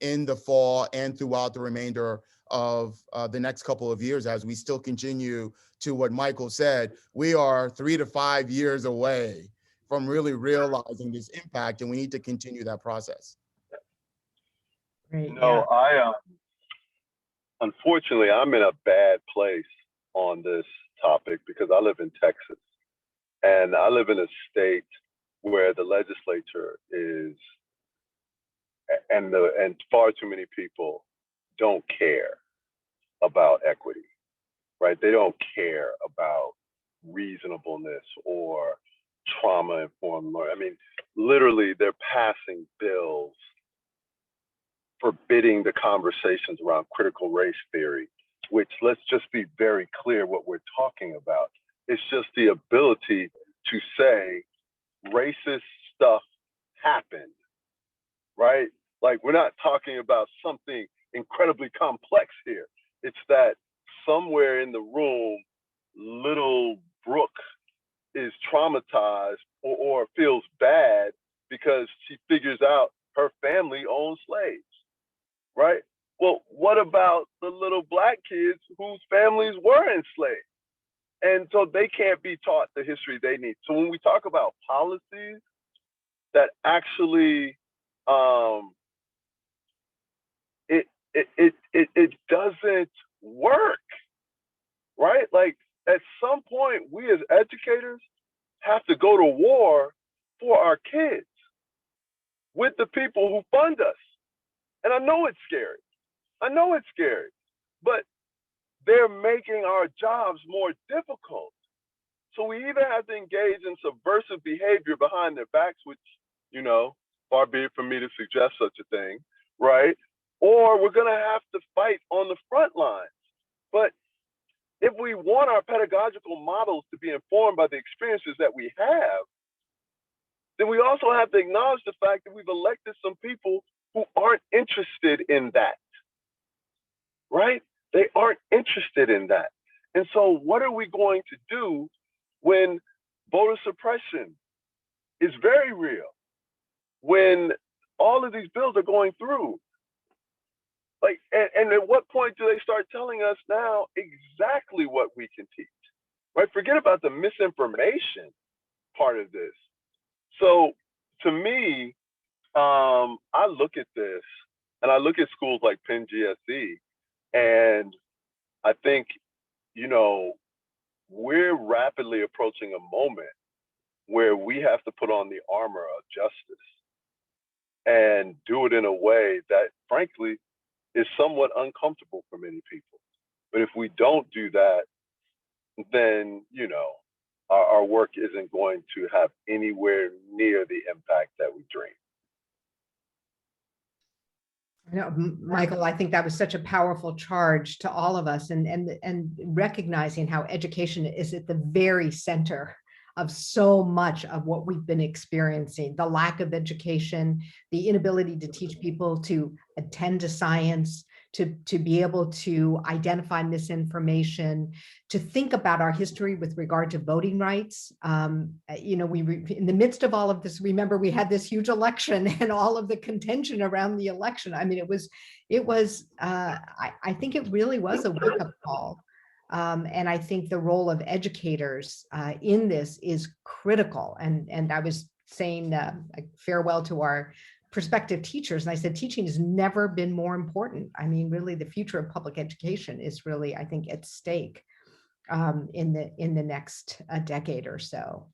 in the fall and throughout the remainder of the next couple of years, as we still continue to what Michael said. We are 3 to 5 years away from really realizing this impact, and we need to continue that process. Great. No, I unfortunately, I'm in a bad place on this topic because I live in Texas, and I live in a state where the legislature is, and far too many people don't care about equity, right? They don't care about reasonableness or trauma-informed learning. I mean, literally, they're passing bills forbidding the conversations around critical race theory, which, let's just be very clear what we're talking about. It's just the ability to say racist stuff happened, right? Like, we're not talking about something incredibly complex here. It's that somewhere in the room, little Brooke is traumatized or feels bad because she figures out her family owned slaves, right? Well, what about the little Black kids whose families were enslaved? And so they can't be taught the history they need. So when we talk about policies that actually it doesn't work, right? Like at some point, we as educators have to go to war for our kids with the people who fund us. And I know it's scary. I know it's scary, but they're making our jobs more difficult. So we either have to engage in subversive behavior behind their backs, which, you know, far be it from me to suggest such a thing, right? Or we're gonna have to fight on the front lines. But if we want our pedagogical models to be informed by the experiences that we have, then we also have to acknowledge the fact that we've elected some people who aren't interested in that, right? They aren't interested in that. And so what are we going to do when voter suppression is very real? When all of these bills are going through? Like, and at what point do they start telling us now exactly what we can teach, right? Forget about the misinformation part of this. So to me, I look at this and I look at schools like Penn GSE, and I think, you know, we're rapidly approaching a moment where we have to put on the armor of justice and do it in a way that, frankly, is somewhat uncomfortable for many people. But if we don't do that, then, you know, our work isn't going to have anywhere near the impact that we dream. You know, Michael, I think that was such a powerful charge to all of us, and recognizing how education is at the very center of so much of what we've been experiencing. The lack of education, the inability to teach people to attend to science, to be able to identify misinformation, to think about our history with regard to voting rights. You know, in the midst of all of this, remember we had this huge election and all of the contention around the election. I mean, I think it really was a wake-up call. And I think the role of educators in this is critical. And I was saying farewell to our prospective teachers, and I said, teaching has never been more important. I mean, really, the future of public education is really, I think, at stake in the next decade or so.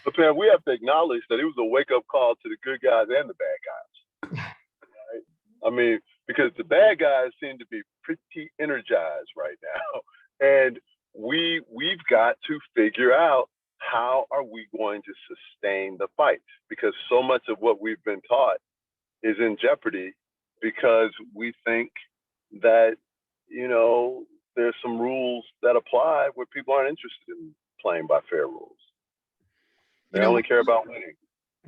But Pam, we have to acknowledge that it was a wake-up call to the good guys and the bad guys. Right? I mean, because the bad guys seem to be pretty energized right now. And we've got to figure out, how are we going to sustain the fight? Because so much of what we've been taught is in jeopardy because we think that, you know, there's some rules that apply where people aren't interested in playing by fair rules. They only care about winning.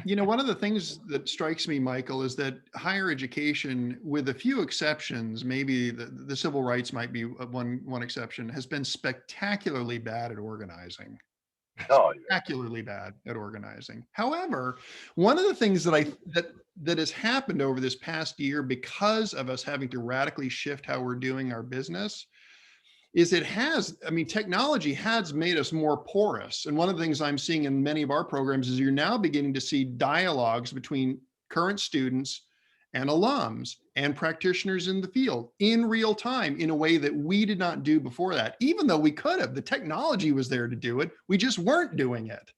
You know, one of the things that strikes me, Michael, is that higher education, with a few exceptions, maybe the civil rights might be one exception, has been spectacularly bad at organizing. Oh, yeah. Spectacularly bad at organizing. However, one of the things that has happened over this past year, because of us having to radically shift how we're doing our business, is technology has made us more porous. And one of the things I'm seeing in many of our programs is you're now beginning to see dialogues between current students and alums and practitioners in the field in real time in a way that we did not do before that, even though we could have. The technology was there to do it. We just weren't doing it.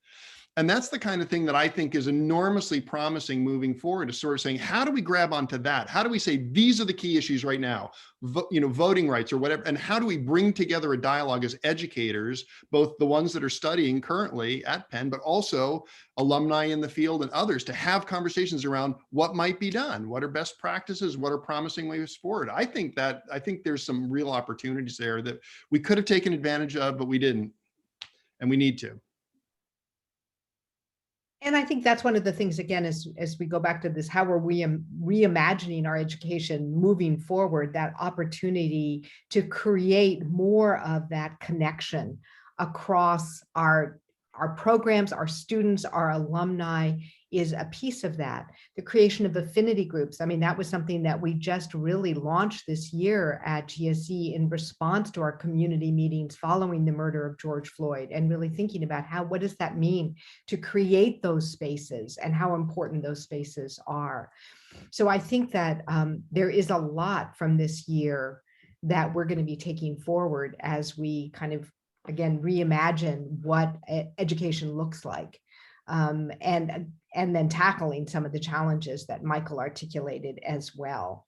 And that's the kind of thing that I think is enormously promising moving forward, is sort of saying, how do we grab onto that? How do we say, these are the key issues right now, voting rights or whatever, and how do we bring together a dialogue as educators, both the ones that are studying currently at Penn, but also alumni in the field and others, to have conversations around what might be done, what are best practices, what are promising ways forward. I think there's some real opportunities there that we could have taken advantage of, but we didn't, and we need to. And I think that's one of the things, again, as we go back to this, how are we reimagining our education moving forward, that opportunity to create more of that connection across our programs, our students, our alumni, is a piece of that. The creation of affinity groups. I mean, that was something that we just really launched this year at GSE in response to our community meetings following the murder of George Floyd, and really thinking about what does that mean to create those spaces and how important those spaces are. So I think that there is a lot from this year that we're going to be taking forward as we kind of, again, reimagine what education looks like. And then tackling some of the challenges that Michael articulated as well.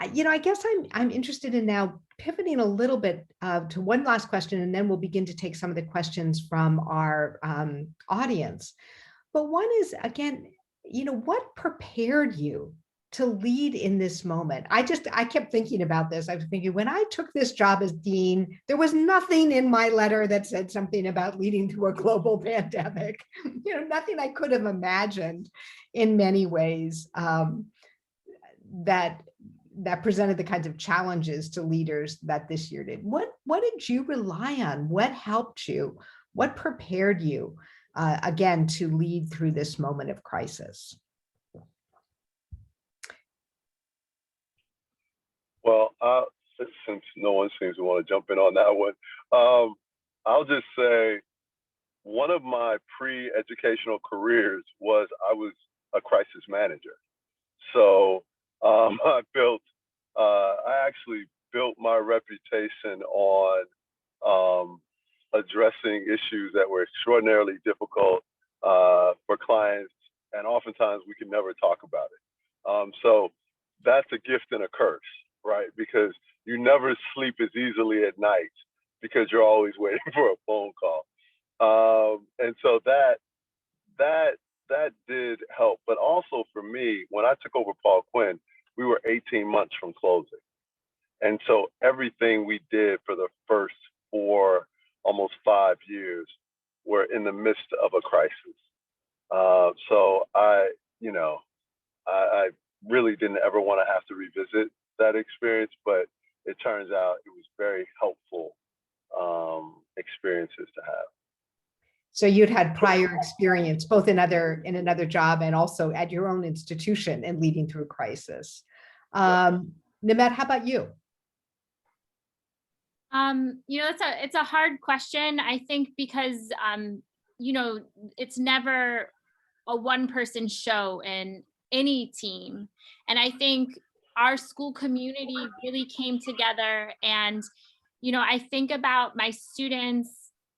I guess I'm interested in now pivoting a little bit to one last question, and then we'll begin to take some of the questions from our audience. But one is, again, what prepared you to lead in this moment? I kept thinking about this. I was thinking, when I took this job as dean, there was nothing in my letter that said something about leading through a global pandemic. Nothing I could have imagined in many ways that presented the kinds of challenges to leaders that this year did. What did you rely on? What helped you? What prepared you, again, to lead through this moment of crisis? Well, since no one seems to want to jump in on that one, I'll just say one of my pre-educational careers was I was a crisis manager. So I actually built my reputation on addressing issues that were extraordinarily difficult for clients, and oftentimes we can never talk about it. So that's a gift and a curse, right? Because you never sleep as easily at night because you're always waiting for a phone call. And so that did help. But also for me, when I took over Paul Quinn, we were 18 months from closing. And so everything we did for the first 4, almost 5 years, were in the midst of a crisis. So I really didn't ever want to have to revisit that experience, but it turns out it was very helpful experiences to have. So you'd had prior experience, both in another job and also at your own institution, and leading through crisis. Nimet, how about you? It's a hard question, I think, because it's never a one-person show in any team. And I think our school community really came together. And, I think about my students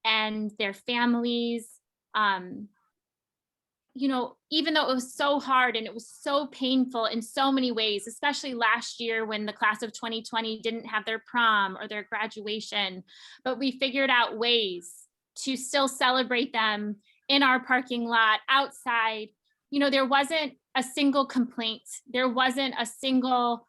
and their families, even though it was so hard and it was so painful in so many ways, especially last year when the class of 2020 didn't have their prom or their graduation, but we figured out ways to still celebrate them in our parking lot, outside. There wasn't a single complaint. There wasn't a single,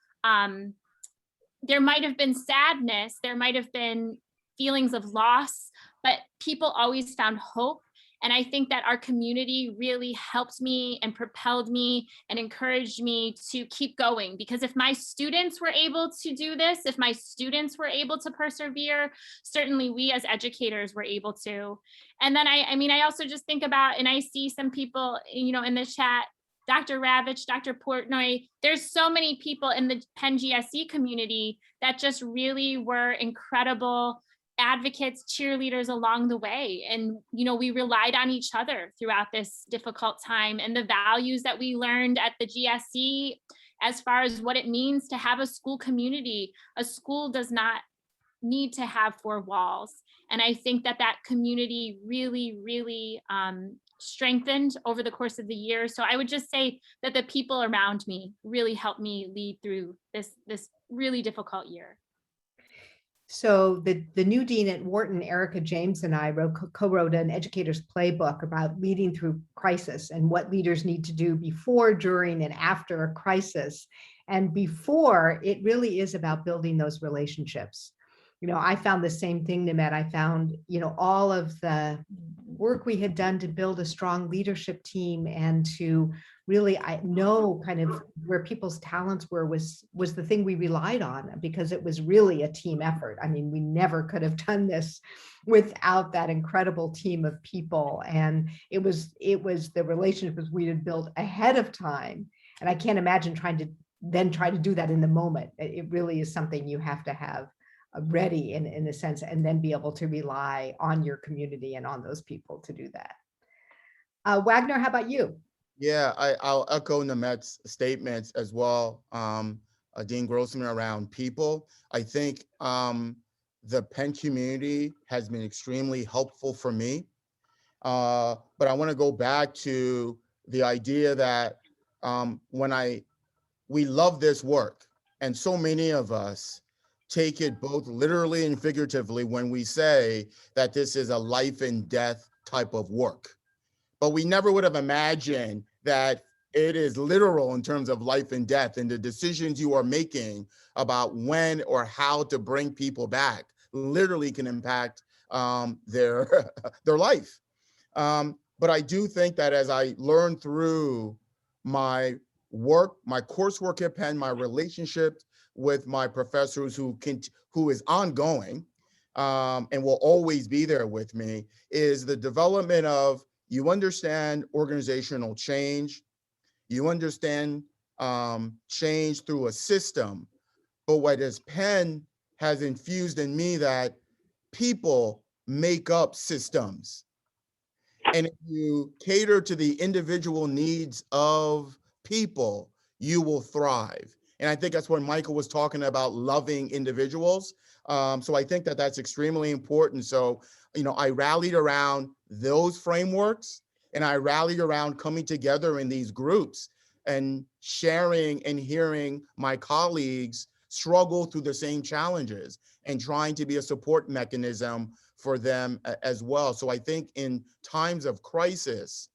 there might have been sadness, there might have been feelings of loss, but people always found hope. And I think that our community really helped me and propelled me and encouraged me to keep going. Because if my students were able to do this, if my students were able to persevere, certainly we as educators were able to. And then I also just think about, and I see some people, in the chat, Dr. Ravitch, Dr. Portnoy, there's so many people in the Penn GSE community that just really were incredible advocates, cheerleaders along the way. And, we relied on each other throughout this difficult time, and the values that we learned at the GSE as far as what it means to have a school community. A school does not need to have 4 walls. And I think that community really, really strengthened over the course of the year. So I would just say that the people around me really helped me lead through this really difficult year. So the new dean at Wharton, Erica James, and I co-wrote an educator's playbook about leading through crisis and what leaders need to do before, during, and after a crisis. And before, it really is about building those relationships. I found the same thing, Nimet. I found, all of the work we had done to build a strong leadership team and to really, I know kind of where people's talents were was the thing we relied on, because it was really a team effort. I mean, we never could have done this without that incredible team of people. And it was the relationships we had built ahead of time. And I can't imagine trying to do that in the moment. It really is something you have to have ready in a sense, and then be able to rely on your community and on those people to do that. Wagner, how about you? Yeah, I'll echo Nimet's statements as well. Dean Grossman, around people. I think the Penn community has been extremely helpful for me. But I want to go back to the idea that we love this work, and so many of us take it both literally and figuratively when we say that this is a life and death type of work. But we never would have imagined that it is literal in terms of life and death, and the decisions you are making about when or how to bring people back literally can impact their life. But I do think that as I learn through my work, my coursework at Penn, my relationship with my professors who is ongoing and will always be there with me, is the development of, you understand organizational change, you understand change through a system, but what is Penn has infused in me that people make up systems. And if you cater to the individual needs of people, you will thrive. And I think that's when Michael was talking about loving individuals. So I think that that's extremely important. So, I rallied around those frameworks, and I rallied around coming together in these groups and sharing and hearing my colleagues struggle through the same challenges and trying to be a support mechanism for them as well. So I think in times of crisis,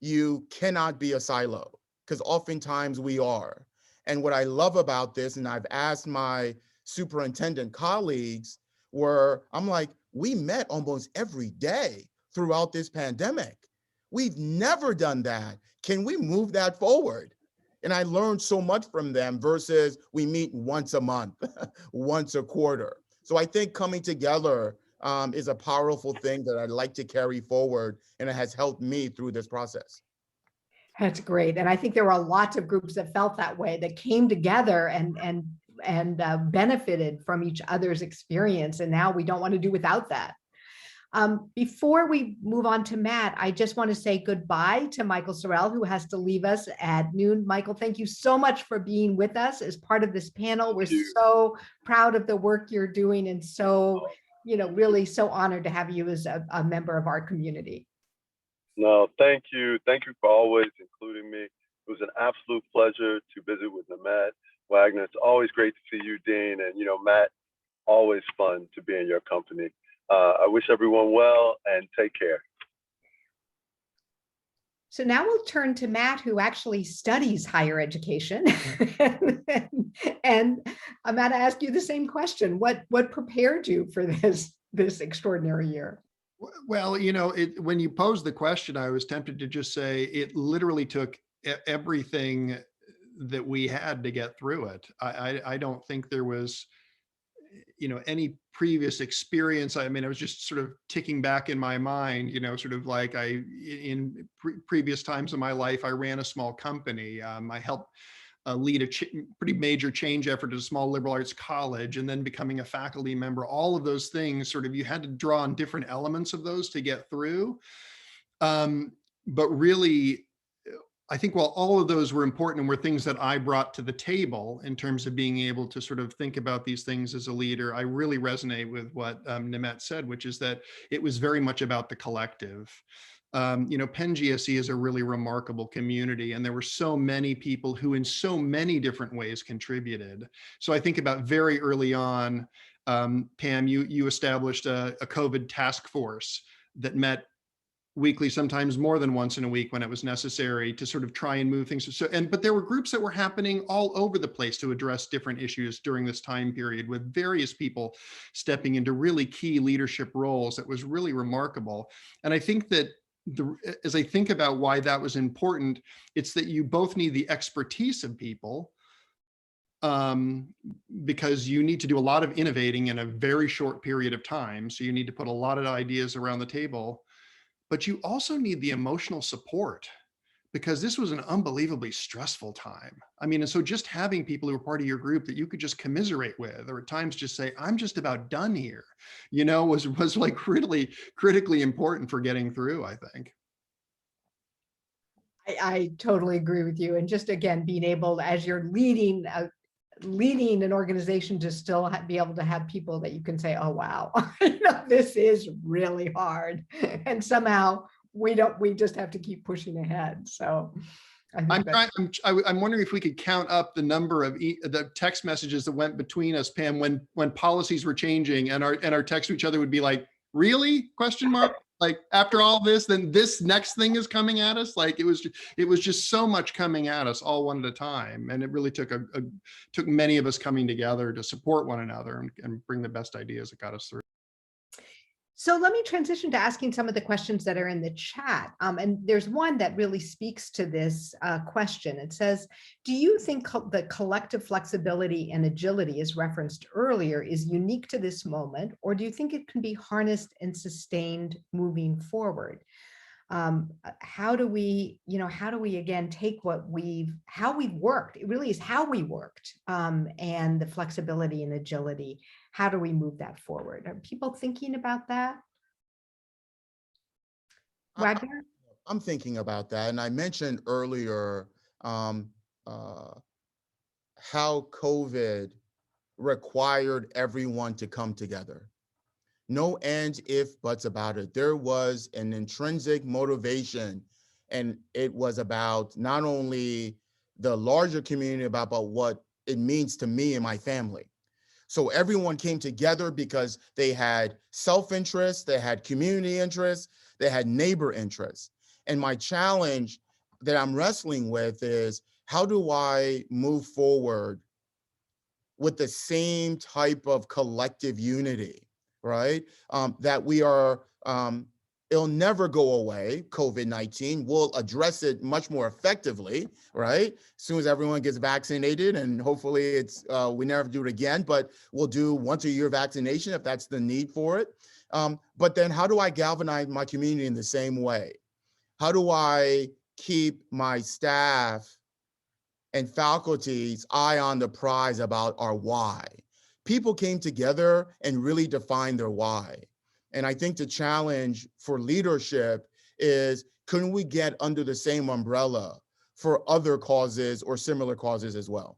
you cannot be a silo, because oftentimes we are. And what I love about this, and I've asked my superintendent colleagues, I'm like, we met almost every day throughout this pandemic. We've never done that. Can we move that forward? And I learned so much from them versus we meet once a month, once a quarter. So I think coming together is a powerful thing that I'd like to carry forward, and it has helped me through this process. That's great. And I think there were lots of groups that felt that way, that came together and benefited from each other's experience. And now we don't want to do without that. Before we move on to Matt, I just want to say goodbye to Michael Sorrell, who has to leave us at noon. Michael, thank you so much for being with us as part of this panel. We're so proud of the work you're doing, and so, really so honored to have you as a member of our community. No, thank you. Thank you for always including me. It was an absolute pleasure to visit with Nimet, Wagner. It's always great to see you, Dean, and Matt, always fun to be in your company. I wish everyone well, and take care. So now we'll turn to Matt, who actually studies higher education. And I'm going to ask you the same question. What prepared you for this extraordinary year? Well, when you posed the question, I was tempted to just say it literally took everything that we had to get through it. I don't think there was, any previous experience. I mean, I was just sort of ticking back in my mind, sort of like in previous times of my life, I ran a small company. I helped lead a pretty major change effort at a small liberal arts college, and then becoming a faculty member. All of those things, sort of, you had to draw on different elements of those to get through. But really, I think while all of those were important and were things that I brought to the table in terms of being able to sort of think about these things as a leader, I really resonate with what Nimet said, which is that it was very much about the collective. Penn GSE is a really remarkable community, and there were so many people who in so many different ways contributed. So I think about very early on, Pam, you established a COVID task force that met weekly, sometimes more than once in a week when it was necessary to sort of try and move things. But there were groups that were happening all over the place to address different issues during this time period, with various people stepping into really key leadership roles. That was really remarkable. And I think that as I think about why that was important, it's that you both need the expertise of people, because you need to do a lot of innovating in a very short period of time. So you need to put a lot of ideas around the table, but you also need the emotional support, because this was an unbelievably stressful time. I mean, and so just having people who are part of your group that you could just commiserate with, or at times just say, I'm just about done here, you know, was like critically important for getting through, I think. I totally agree with you. And just again, being able, as you're leading an organization, to still be able to have people that you can say, oh, wow, you know, this is really hard. And somehow we just have to keep pushing ahead. So I think I'm wondering if we could count up the number of the text messages that went between us, Pam, when policies were changing, and our text to each other would be like, really? Question mark? Like, after all this, then this next thing is coming at us. Like, it was just so much coming at us all one at a time. And it really took took many of us coming together to support one another and bring the best ideas that got us through. So let me transition to asking some of the questions that are in the chat. And there's one that really speaks to this question. It says, do you think the collective flexibility and agility, as referenced earlier, is unique to this moment, or do you think it can be harnessed and sustained moving forward? How do we again take how we've worked? It really is how we worked, and the flexibility and agility. How do we move that forward? Are people thinking about that? Wagner? I'm thinking about that. And I mentioned earlier how COVID required everyone to come together. No ands, if, buts about it. There was an intrinsic motivation, and it was about not only the larger community, but what it means to me and my family. So everyone came together because they had self-interest, they had community interest, they had neighbor interest. And my challenge that I'm wrestling with is, how do I move forward with the same type of collective unity, right? That we are, it'll never go away, COVID-19. We'll address it much more effectively, right? As soon as everyone gets vaccinated, and hopefully it's, we never do it again, but we'll do once a year vaccination if that's the need for it. But then how do I galvanize my community in the same way? How do I keep my staff and faculty's eye on the prize about our why? People came together and really defined their why. And I think the challenge for leadership is, couldn't we get under the same umbrella for other causes or similar causes as well?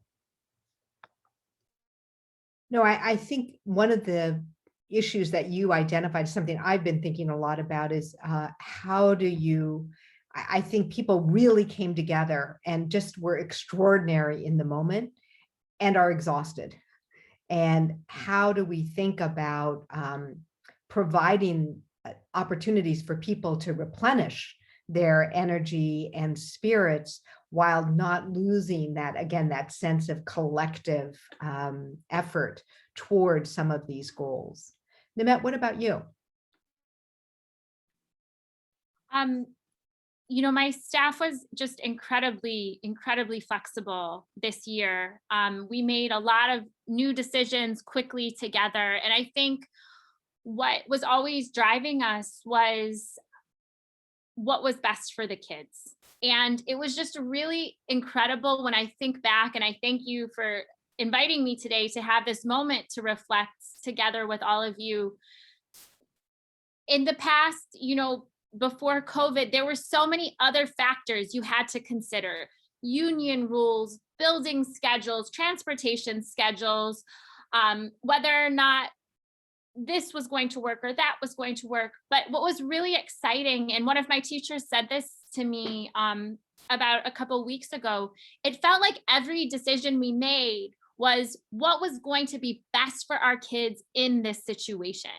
No, I think one of the issues that you identified, something I've been thinking a lot about, is how do you, I think people really came together and just were extraordinary in the moment and are exhausted. And how do we think about providing opportunities for people to replenish their energy and spirits while not losing that, again, that sense of collective effort towards some of these goals? Nimet, what about you? You know, my staff was just incredibly flexible this year. We made a lot of new decisions quickly together. And I think what was always driving us was what was best for the kids. And it was just really incredible when I think back, and I thank you for inviting me today to have this moment to reflect together with all of you. In the past, you know, before COVID, there were so many other factors you had to consider: union rules, building schedules, transportation schedules, whether or not this was going to work or that was going to work. But what was really exciting, and one of my teachers said this to me about a couple of weeks ago, it felt like every decision we made was what was going to be best for our kids in this situation.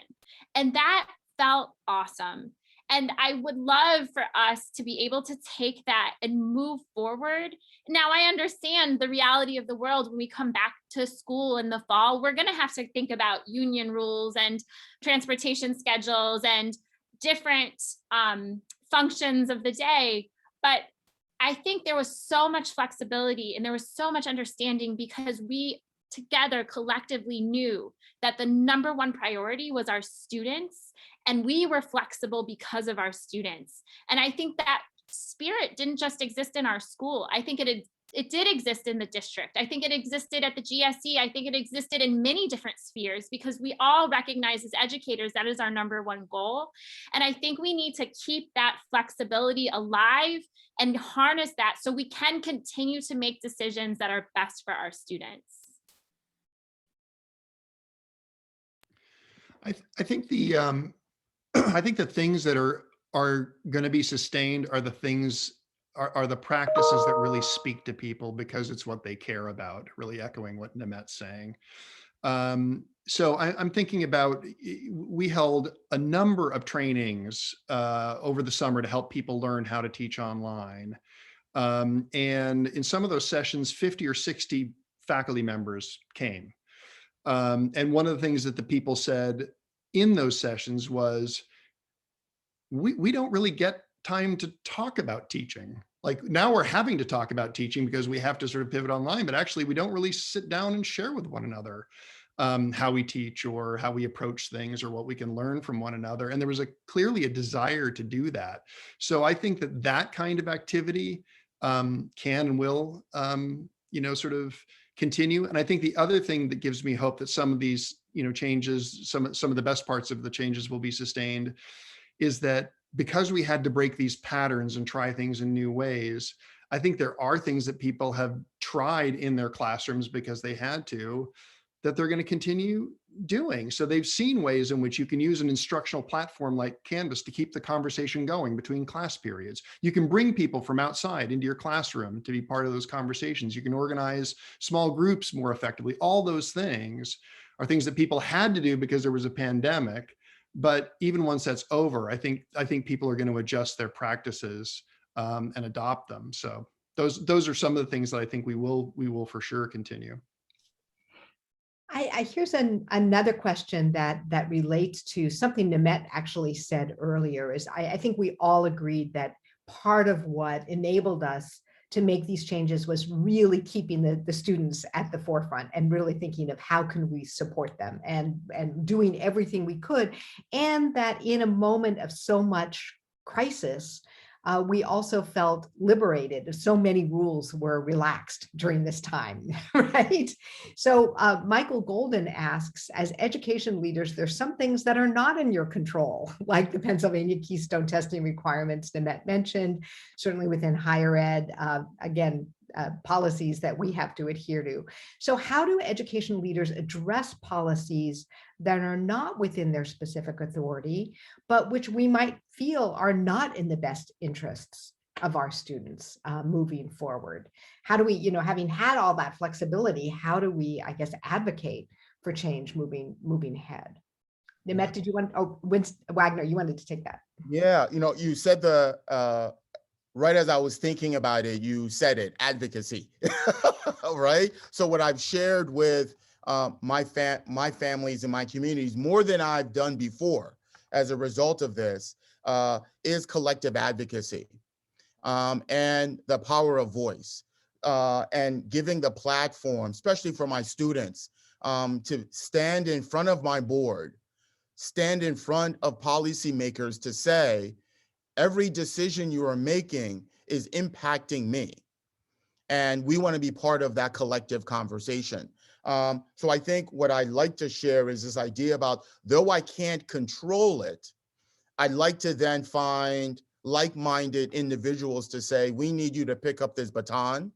And that felt awesome. And I would love for us to be able to take that and move forward. Now, I understand the reality of the world. When we come back to school in the fall, we're going to have to think about union rules and transportation schedules and different functions of the day. But I think there was so much flexibility and there was so much understanding because we together collectively knew that the number one priority was our students, and we were flexible because of our students. And I think that spirit didn't just exist in our school. I think it did exist in the district. I think it existed at the GSE. I think it existed in many different spheres because we all recognize as educators that is our number one goal. And I think we need to keep that flexibility alive and harness that so we can continue to make decisions that are best for our students. I think the I think the things that are going to be sustained are the things are the practices that really speak to people because it's what they care about, really echoing what Nimet's saying. So I'm thinking about, we held a number of trainings over the summer to help people learn how to teach online. And in some of those sessions, 50 or 60 faculty members came. And one of the things that the people said in those sessions was, we don't really get time to talk about teaching. Like now we're having to talk about teaching because we have to sort of pivot online, but actually we don't really sit down and share with one another how we teach or how we approach things or what we can learn from one another. And there was clearly a desire to do that. So I think that kind of activity can and will, sort of continue. And I think the other thing that gives me hope that some of these, changes, some of the best parts of the changes will be sustained is that because we had to break these patterns and try things in new ways, I think there are things that people have tried in their classrooms because they had to, that they're going to continue doing. So they've seen ways in which you can use an instructional platform like Canvas to keep the conversation going between class periods. You can bring people from outside into your classroom to be part of those conversations. You can organize small groups more effectively. All those things are things that people had to do because there was a pandemic. But even once that's over, I think people are going to adjust their practices and adopt them. So those are some of the things that I think we will for sure continue. Here's another question that relates to something Nimet actually said earlier. Is I think we all agreed that part of what enabled us to make these changes was really keeping the students at the forefront and really thinking of how can we support them and doing everything we could. And that in a moment of so much crisis, we also felt liberated. So many rules were relaxed during this time, right? So Michael Golden asks, as education leaders, there's some things that are not in your control, like the Pennsylvania Keystone testing requirements Nimet mentioned, certainly within higher ed, policies that we have to adhere to. So how do education leaders address policies that are not within their specific authority, but which we might feel are not in the best interests of our students moving forward? How do we, having had all that flexibility, how do we, I guess, advocate for change moving ahead? Nimet, did you want, Wagner, you wanted to take that? Yeah, you said right as I was thinking about it, you said it, advocacy, right? So what I've shared with my families and my communities, more than I've done before as a result of this, is collective advocacy and the power of voice and giving the platform, especially for my students, to stand in front of my board, stand in front of policymakers to say, every decision you are making is impacting me. And we want to be part of that collective conversation. So I think what I'd like to share is this idea about, though I can't control it, I'd like to then find like-minded individuals to say, we need you to pick up this baton,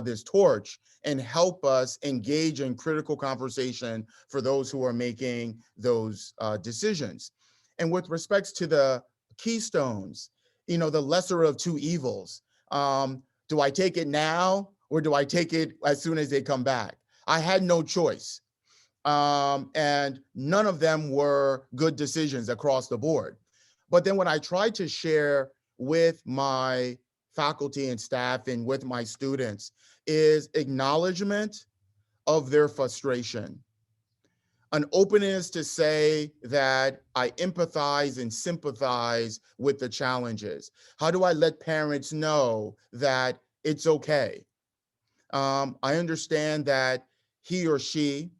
this torch, and help us engage in critical conversation for those who are making those decisions. And with respects to the keystones, the lesser of two evils. Do I take it now or do I take it as soon as they come back? I had no choice. And none of them were good decisions across the board. But then when I try to share with my faculty and staff and with my students is acknowledgement of their frustration, an openness to say that I empathize and sympathize with the challenges. How do I let parents know that it's okay? I understand that he or she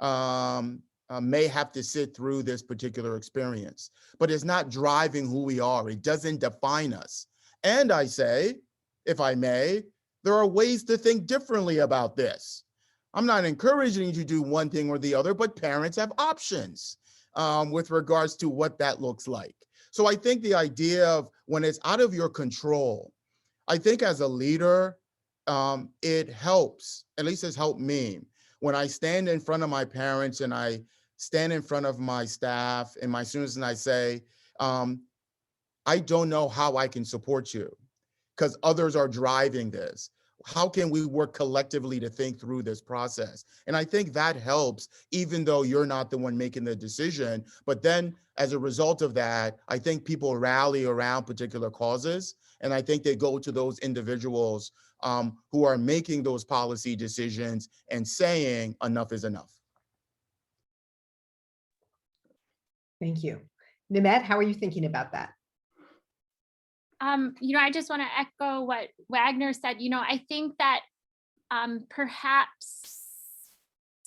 may have to sit through this particular experience, but it's not driving who we are. It doesn't define us. And I say, if I may, there are ways to think differently about this. I'm not encouraging you to do one thing or the other, but parents have options with regards to what that looks like. So I think the idea of when it's out of your control, I think as a leader, it helps, at least it's helped me, when I stand in front of my parents and I stand in front of my staff and my students and I say, I don't know how I can support you because others are driving this. How can we work collectively to think through this process? And I think that helps, even though you're not the one making the decision. But then as a result of that, I think people rally around particular causes. And I think they go to those individuals who are making those policy decisions and saying enough is enough. Thank you. Nimet, how are you thinking about that? I just want to echo what Wagner said. I think that perhaps,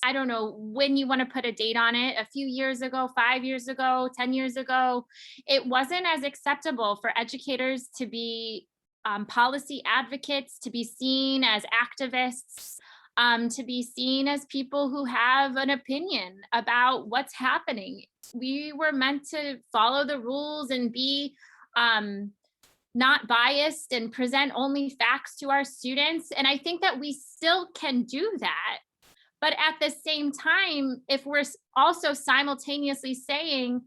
I don't know when you want to put a date on it, a few years ago, 5 years ago, 10 years ago, it wasn't as acceptable for educators to be policy advocates, to be seen as activists, to be seen as people who have an opinion about what's happening. We were meant to follow the rules and be not biased and present only facts to our students. And I think that we still can do that. But at the same time, if we're also simultaneously saying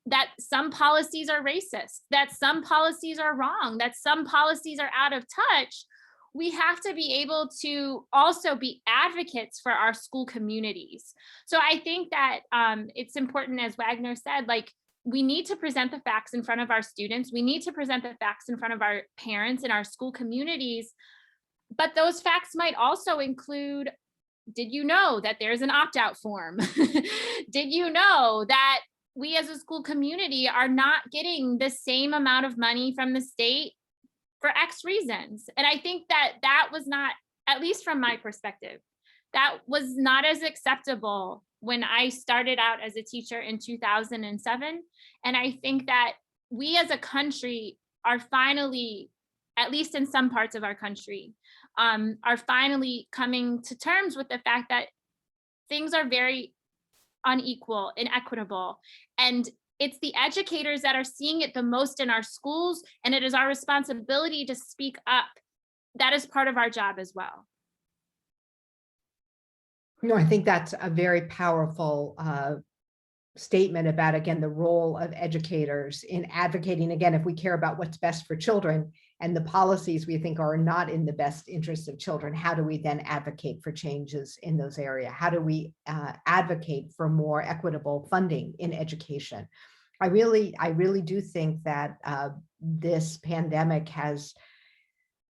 that some policies are racist, that some policies are wrong, that some policies are out of touch, we have to be able to also be advocates for our school communities. So I think that it's important, as Wagner said, we need to present the facts in front of our students. We need to present the facts in front of our parents and our school communities. But those facts might also include, did you know that there's an opt-out form? Did you know that we as a school community are not getting the same amount of money from the state for X reasons? And I think that was not, at least from my perspective, that was not as acceptable when I started out as a teacher in 2007. And I think that we as a country are finally, at least in some parts of our country, are finally coming to terms with the fact that things are very unequal, inequitable. And it's the educators that are seeing it the most in our schools, and it is our responsibility to speak up. That is part of our job as well. I think that's a very powerful statement about, again, the role of educators in advocating, again, if we care about what's best for children and the policies we think are not in the best interest of children, how do we then advocate for changes in those areas? How do we advocate for more equitable funding in education? I really do think that this pandemic has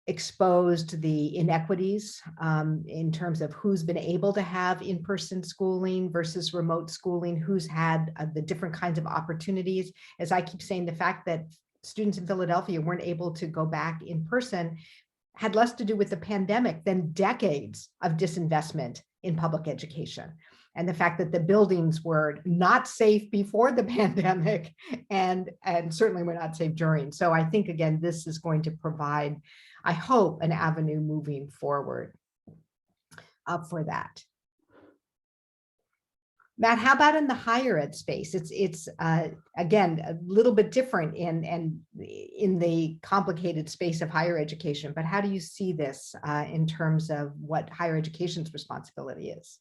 exposed the inequities in terms of who's been able to have in-person schooling versus remote schooling, who's had the different kinds of opportunities. As I keep saying, the fact that students in Philadelphia weren't able to go back in person had less to do with the pandemic than decades of disinvestment in public education. And the fact that the buildings were not safe before the pandemic and certainly were not safe during. So I think, again, this is going to provide, I hope, an avenue moving forward for that. Matt, how about in the higher ed space? It's again, a little bit different in the complicated space of higher education, but how do you see this in terms of what higher education's responsibility is?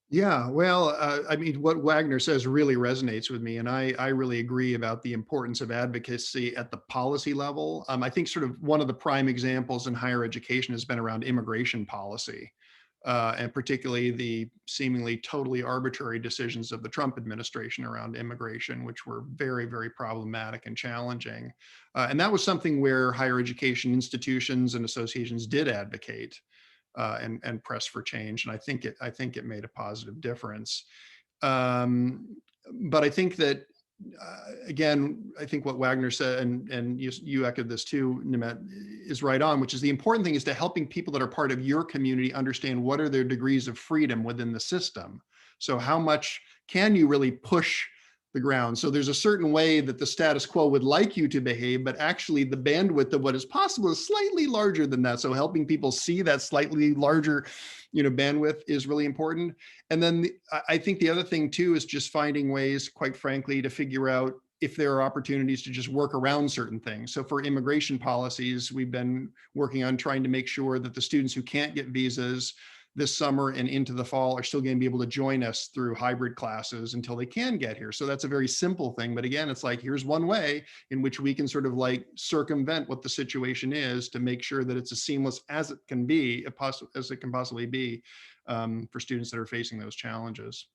Yeah, well, I mean, what Wagner says really resonates with me, and I really agree about the importance of advocacy at the policy level. I think sort of one of the prime examples in higher education has been around immigration policy. and particularly the seemingly totally arbitrary decisions of the Trump administration around immigration, which were very, very problematic and challenging. And that was something where higher education institutions and associations did advocate and press for change. And I think it made a positive difference. But I think that, again, I think what Wagner said, and you echoed this too, Nimet, is right on, which is the important thing is to helping people that are part of your community understand what are their degrees of freedom within the system. So how much can you really push the ground? So there's a certain way that the status quo would like you to behave, but actually the bandwidth of what is possible is slightly larger than that. So helping people see that slightly larger, bandwidth is really important. And then I think the other thing too is just finding ways, quite frankly, to figure out if there are opportunities to just work around certain things. So for immigration policies, we've been working on trying to make sure that the students who can't get visas this summer and into the fall are still going to be able to join us through hybrid classes until they can get here. So that's a very simple thing. But again, it's like, here's one way in which we can sort of like circumvent what the situation is to make sure that it's as seamless as it can be, as it can possibly be for students that are facing those challenges.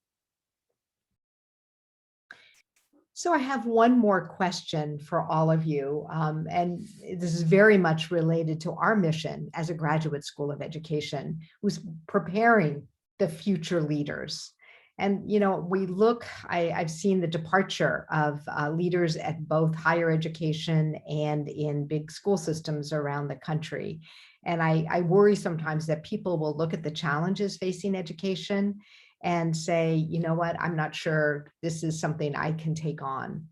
So I have one more question for all of you, and this is very much related to our mission as a graduate school of education, who's preparing the future leaders. And, we look, I've seen the departure of leaders at both higher education and in big school systems around the country. And I worry sometimes that people will look at the challenges facing education and say, you know what, I'm not sure this is something I can take on.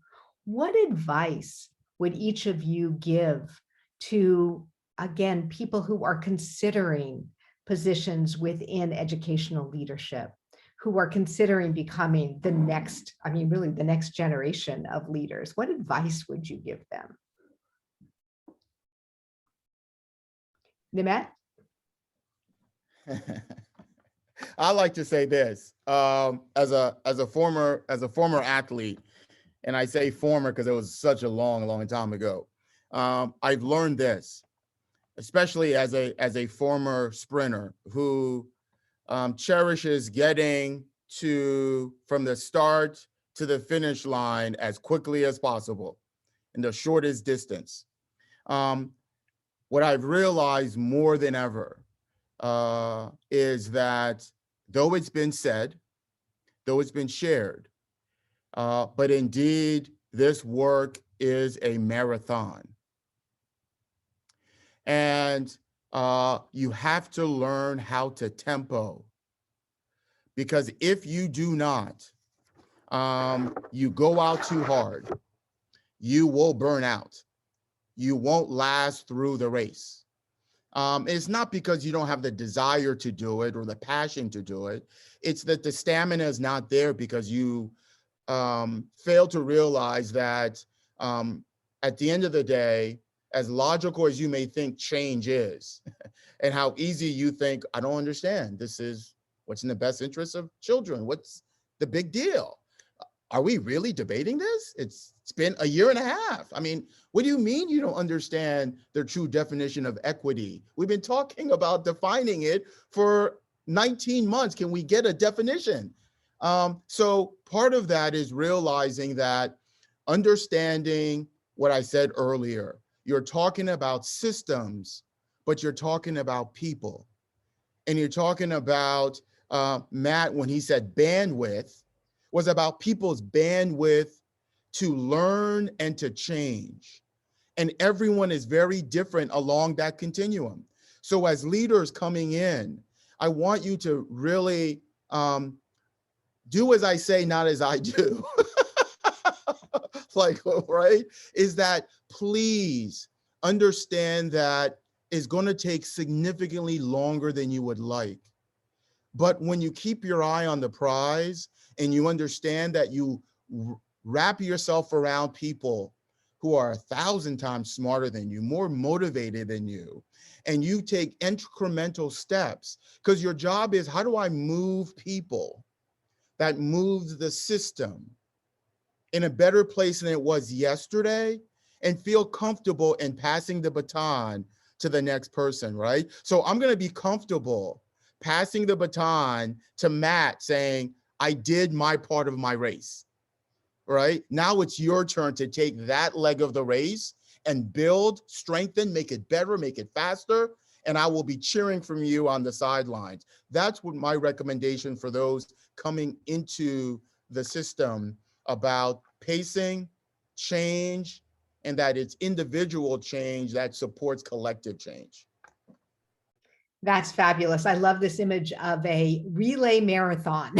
What advice would each of you give to, again, people who are considering positions within educational leadership, who are considering becoming the next, really the next generation of leaders? What advice would you give them? Nimet? I like to say this, as a former athlete, and I say former because it was such a long time ago. I've learned this, especially as a former sprinter who cherishes getting from the start to the finish line as quickly as possible in the shortest distance. What I've realized more than ever is that though it's been said, though it's been shared, but indeed this work is a marathon. And you have to learn how to tempo, because if you do not, you go out too hard, you will burn out. You won't last through the race. It's not because you don't have the desire to do it or the passion to do it. It's that the stamina is not there because you fail to realize that at the end of the day, as logical as you may think change is, and how easy you think, I don't understand, this is what's in the best interest of children. What's the big deal? Are we really debating this? It's been a year and a half. What do you mean you don't understand the true definition of equity? We've been talking about defining it for 19 months. Can we get a definition? So part of that is realizing that, understanding what I said earlier, you're talking about systems, but you're talking about people. And you're talking about, Matt, when he said bandwidth, was about people's bandwidth to learn and to change. And everyone is very different along that continuum. So as leaders coming in, I want you to really do as I say, not as I do. Right? Is that please understand that it's going to take significantly longer than you would like. But when you keep your eye on the prize and you understand that you wrap yourself around people who are 1,000 times smarter than you, more motivated than you, and you take incremental steps, because your job is, how do I move people that moves the system in a better place than it was yesterday and feel comfortable in passing the baton to the next person, right? So I'm going to be comfortable passing the baton to Matt saying, I did my part of my race, right? Now it's your turn to take that leg of the race and build, strengthen, make it better, make it faster. And I will be cheering from you on the sidelines. That's what my recommendation for those coming into the system about pacing, change, and that it's individual change that supports collective change. That's fabulous. I love this image of a relay marathon.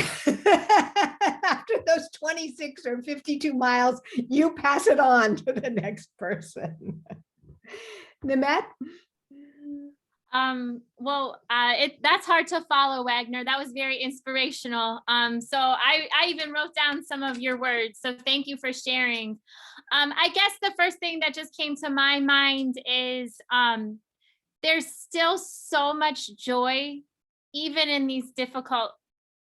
After those 26 or 52 miles, you pass it on to the next person. Nimet? That's hard to follow, Wagner. That was very inspirational. So I even wrote down some of your words. So thank you for sharing. I guess the first thing that just came to my mind is there's still so much joy, even in these difficult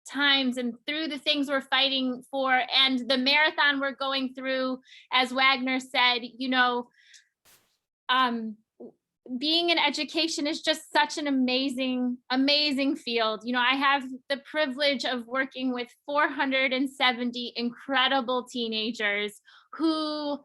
times and through the things we're fighting for, and the marathon we're going through. As Wagner said, you know, being in education is just such an amazing field. You know, I have the privilege of working with 470 incredible teenagers who,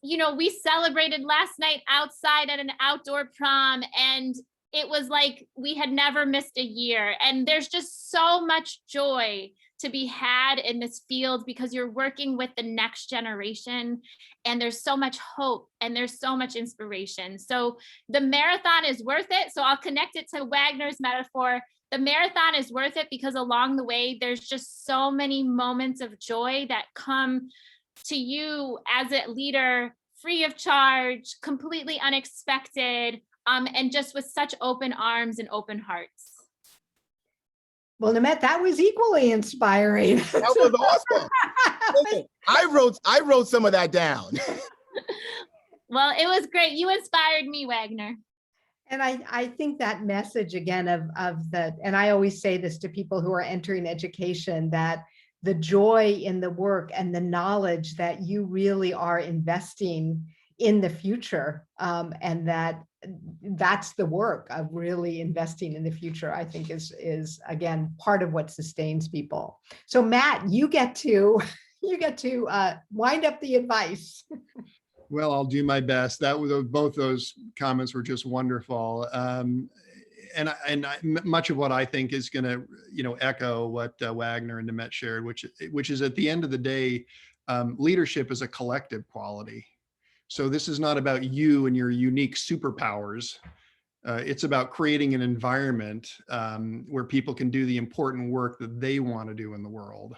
you know, we celebrated last night outside at an outdoor prom, and it was like we had never missed a year. And there's just so much joy to be had in this field because you're working with the next generation, and there's so much hope and there's so much inspiration. So the marathon is worth it. So I'll connect it to Wagner's metaphor. The marathon is worth it because along the way, there's just so many moments of joy that come to you as a leader, free of charge, completely unexpected, and just with such open arms and open hearts. Well, Nimet, that was equally inspiring. That was awesome. Listen, I wrote some of that down. Well, it was great. You inspired me, Wagner. And I think that message again of the, and I always say this to people who are entering education, that the joy in the work and the knowledge that you really are investing in the future, and that's the work of really investing in the future, I think is again part of what sustains people. So Matt, you get to wind up the advice. Well, I'll do my best. Both those comments were just wonderful. Much of what I think is going to, you know, echo what Wagner and Nimet shared, which is at the end of the day, leadership is a collective quality. So this is not about you and your unique superpowers. It's about creating an environment where people can do the important work that they want to do in the world.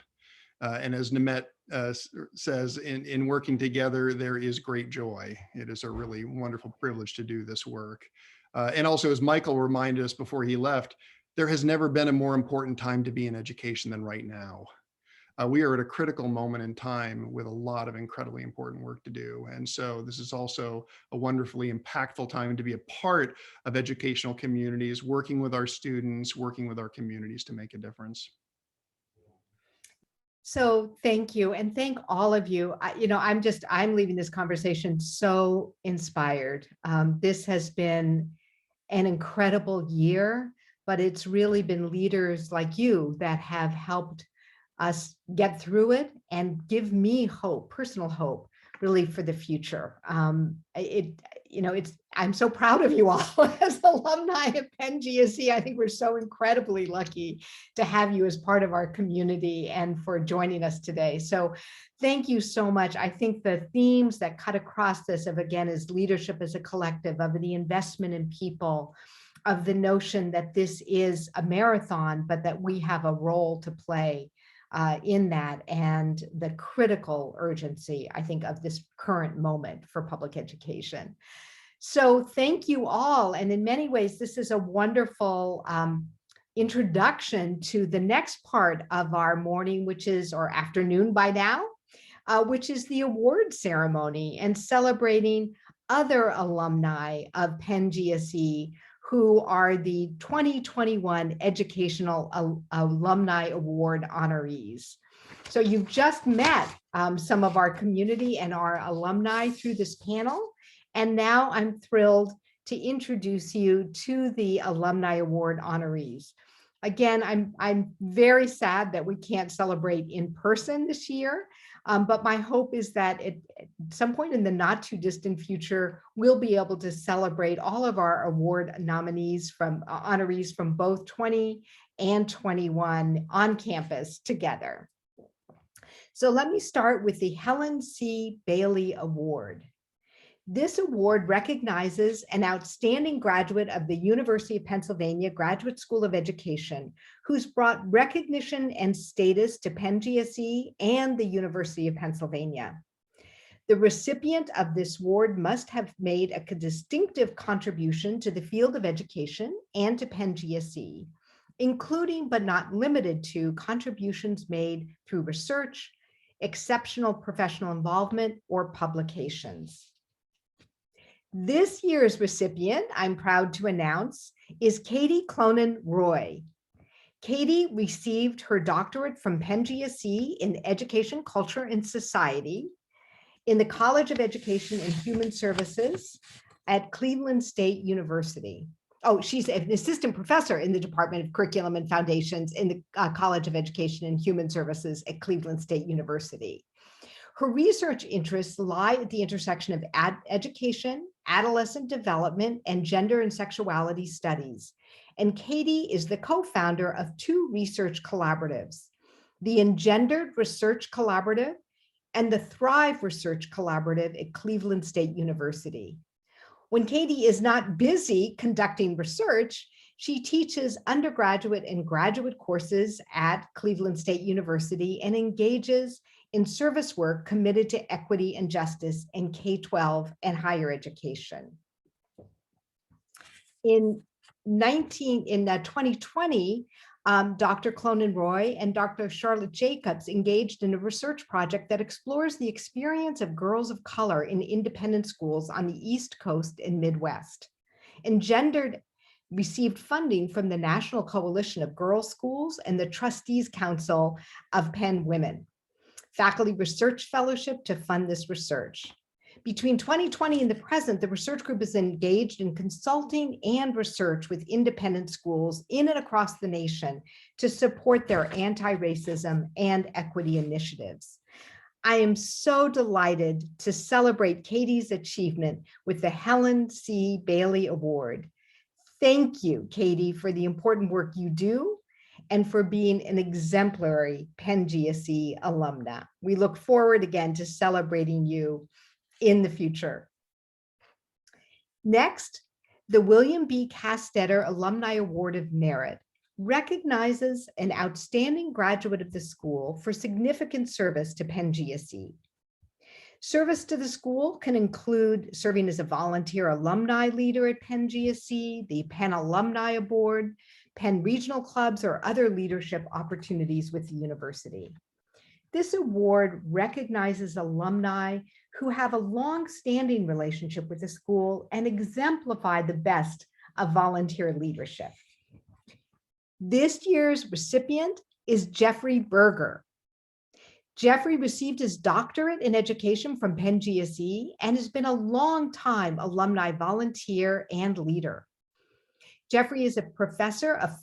And as Nimet says, in working together, there is great joy. It is a really wonderful privilege to do this work. And also, as Michael reminded us before he left, there has never been a more important time to be in education than right now. We are at a critical moment in time with a lot of incredibly important work to do. And so this is also a wonderfully impactful time to be a part of educational communities, working with our students, working with our communities to make a difference. So thank you. And thank all of you. I'm leaving this conversation so inspired. This has been an incredible year, but it's really been leaders like you that have helped us get through it and give me hope, personal hope, really for the future. I'm so proud of you all as alumni of Penn GSE. I think we're so incredibly lucky to have you as part of our community and for joining us today. So thank you so much. I think the themes that cut across this is leadership as a collective, of the investment in people, of the notion that this is a marathon, but that we have a role to play in that, and the critical urgency, I think, of this current moment for public education. So thank you all. And in many ways, this is a wonderful introduction to the next part of our morning, or afternoon by now, which is the award ceremony and celebrating other alumni of Penn GSE who are the 2021 Educational Alumni Award honorees. So you've just met some of our community and our alumni through this panel. And now I'm thrilled to introduce you to the Alumni Award honorees. Again, I'm very sad that we can't celebrate in person this year, but my hope is that at some point in the not too distant future, we'll be able to celebrate all of our award nominees from honorees from both 20 and 21 on campus together. So let me start with the Helen C. Bailey Award. This award recognizes an outstanding graduate of the University of Pennsylvania Graduate School of Education who's brought recognition and status to Penn GSE and the University of Pennsylvania. The recipient of this award must have made a distinctive contribution to the field of education and to Penn GSE, including but not limited to contributions made through research, exceptional professional involvement, or publications. This year's recipient, I'm proud to announce, is Katie Clonen Roy. Katie received her doctorate from Penn GSE in Education, Culture, and Society in the College of Education and Human Services at Cleveland State University. Oh, she's an assistant professor in the Department of Curriculum and Foundations in the College of Education and Human Services at Cleveland State University. Her research interests lie at the intersection of education, adolescent development, and gender and sexuality studies. And Katie is the co-founder of two research collaboratives, the Engendered Research Collaborative and the Thrive Research Collaborative at Cleveland State University. When Katie is not busy conducting research, she teaches undergraduate and graduate courses at Cleveland State University and engages in service work committed to equity and justice in K-12 and higher education. In 2020, Dr. Clonen Roy and Dr. Charlotte Jacobs engaged in a research project that explores the experience of girls of color in independent schools on the East Coast and Midwest. Engendered received funding from the National Coalition of Girls' Schools and the Trustees Council of Penn Women Faculty Research Fellowship to fund this research. Between 2020 and the present, the research group is engaged in consulting and research with independent schools in and across the nation to support their anti-racism and equity initiatives. I am so delighted to celebrate Katie's achievement with the Helen C. Bailey Award. Thank you, Katie, for the important work you do and for being an exemplary Penn GSE alumna. We look forward again to celebrating you in the future. Next, the William B. Casteter Alumni Award of Merit recognizes an outstanding graduate of the school for significant service to Penn GSE. Service to the school can include serving as a volunteer alumni leader at Penn GSE, the Penn Alumni Board, Penn Regional Clubs, or other leadership opportunities with the university. This award recognizes alumni who have a long-standing relationship with the school and exemplify the best of volunteer leadership. This year's recipient is Jeffrey Berger. Jeffrey received his doctorate in education from Penn GSE and has been a long-time alumni volunteer and leader. Jeffrey is a professor of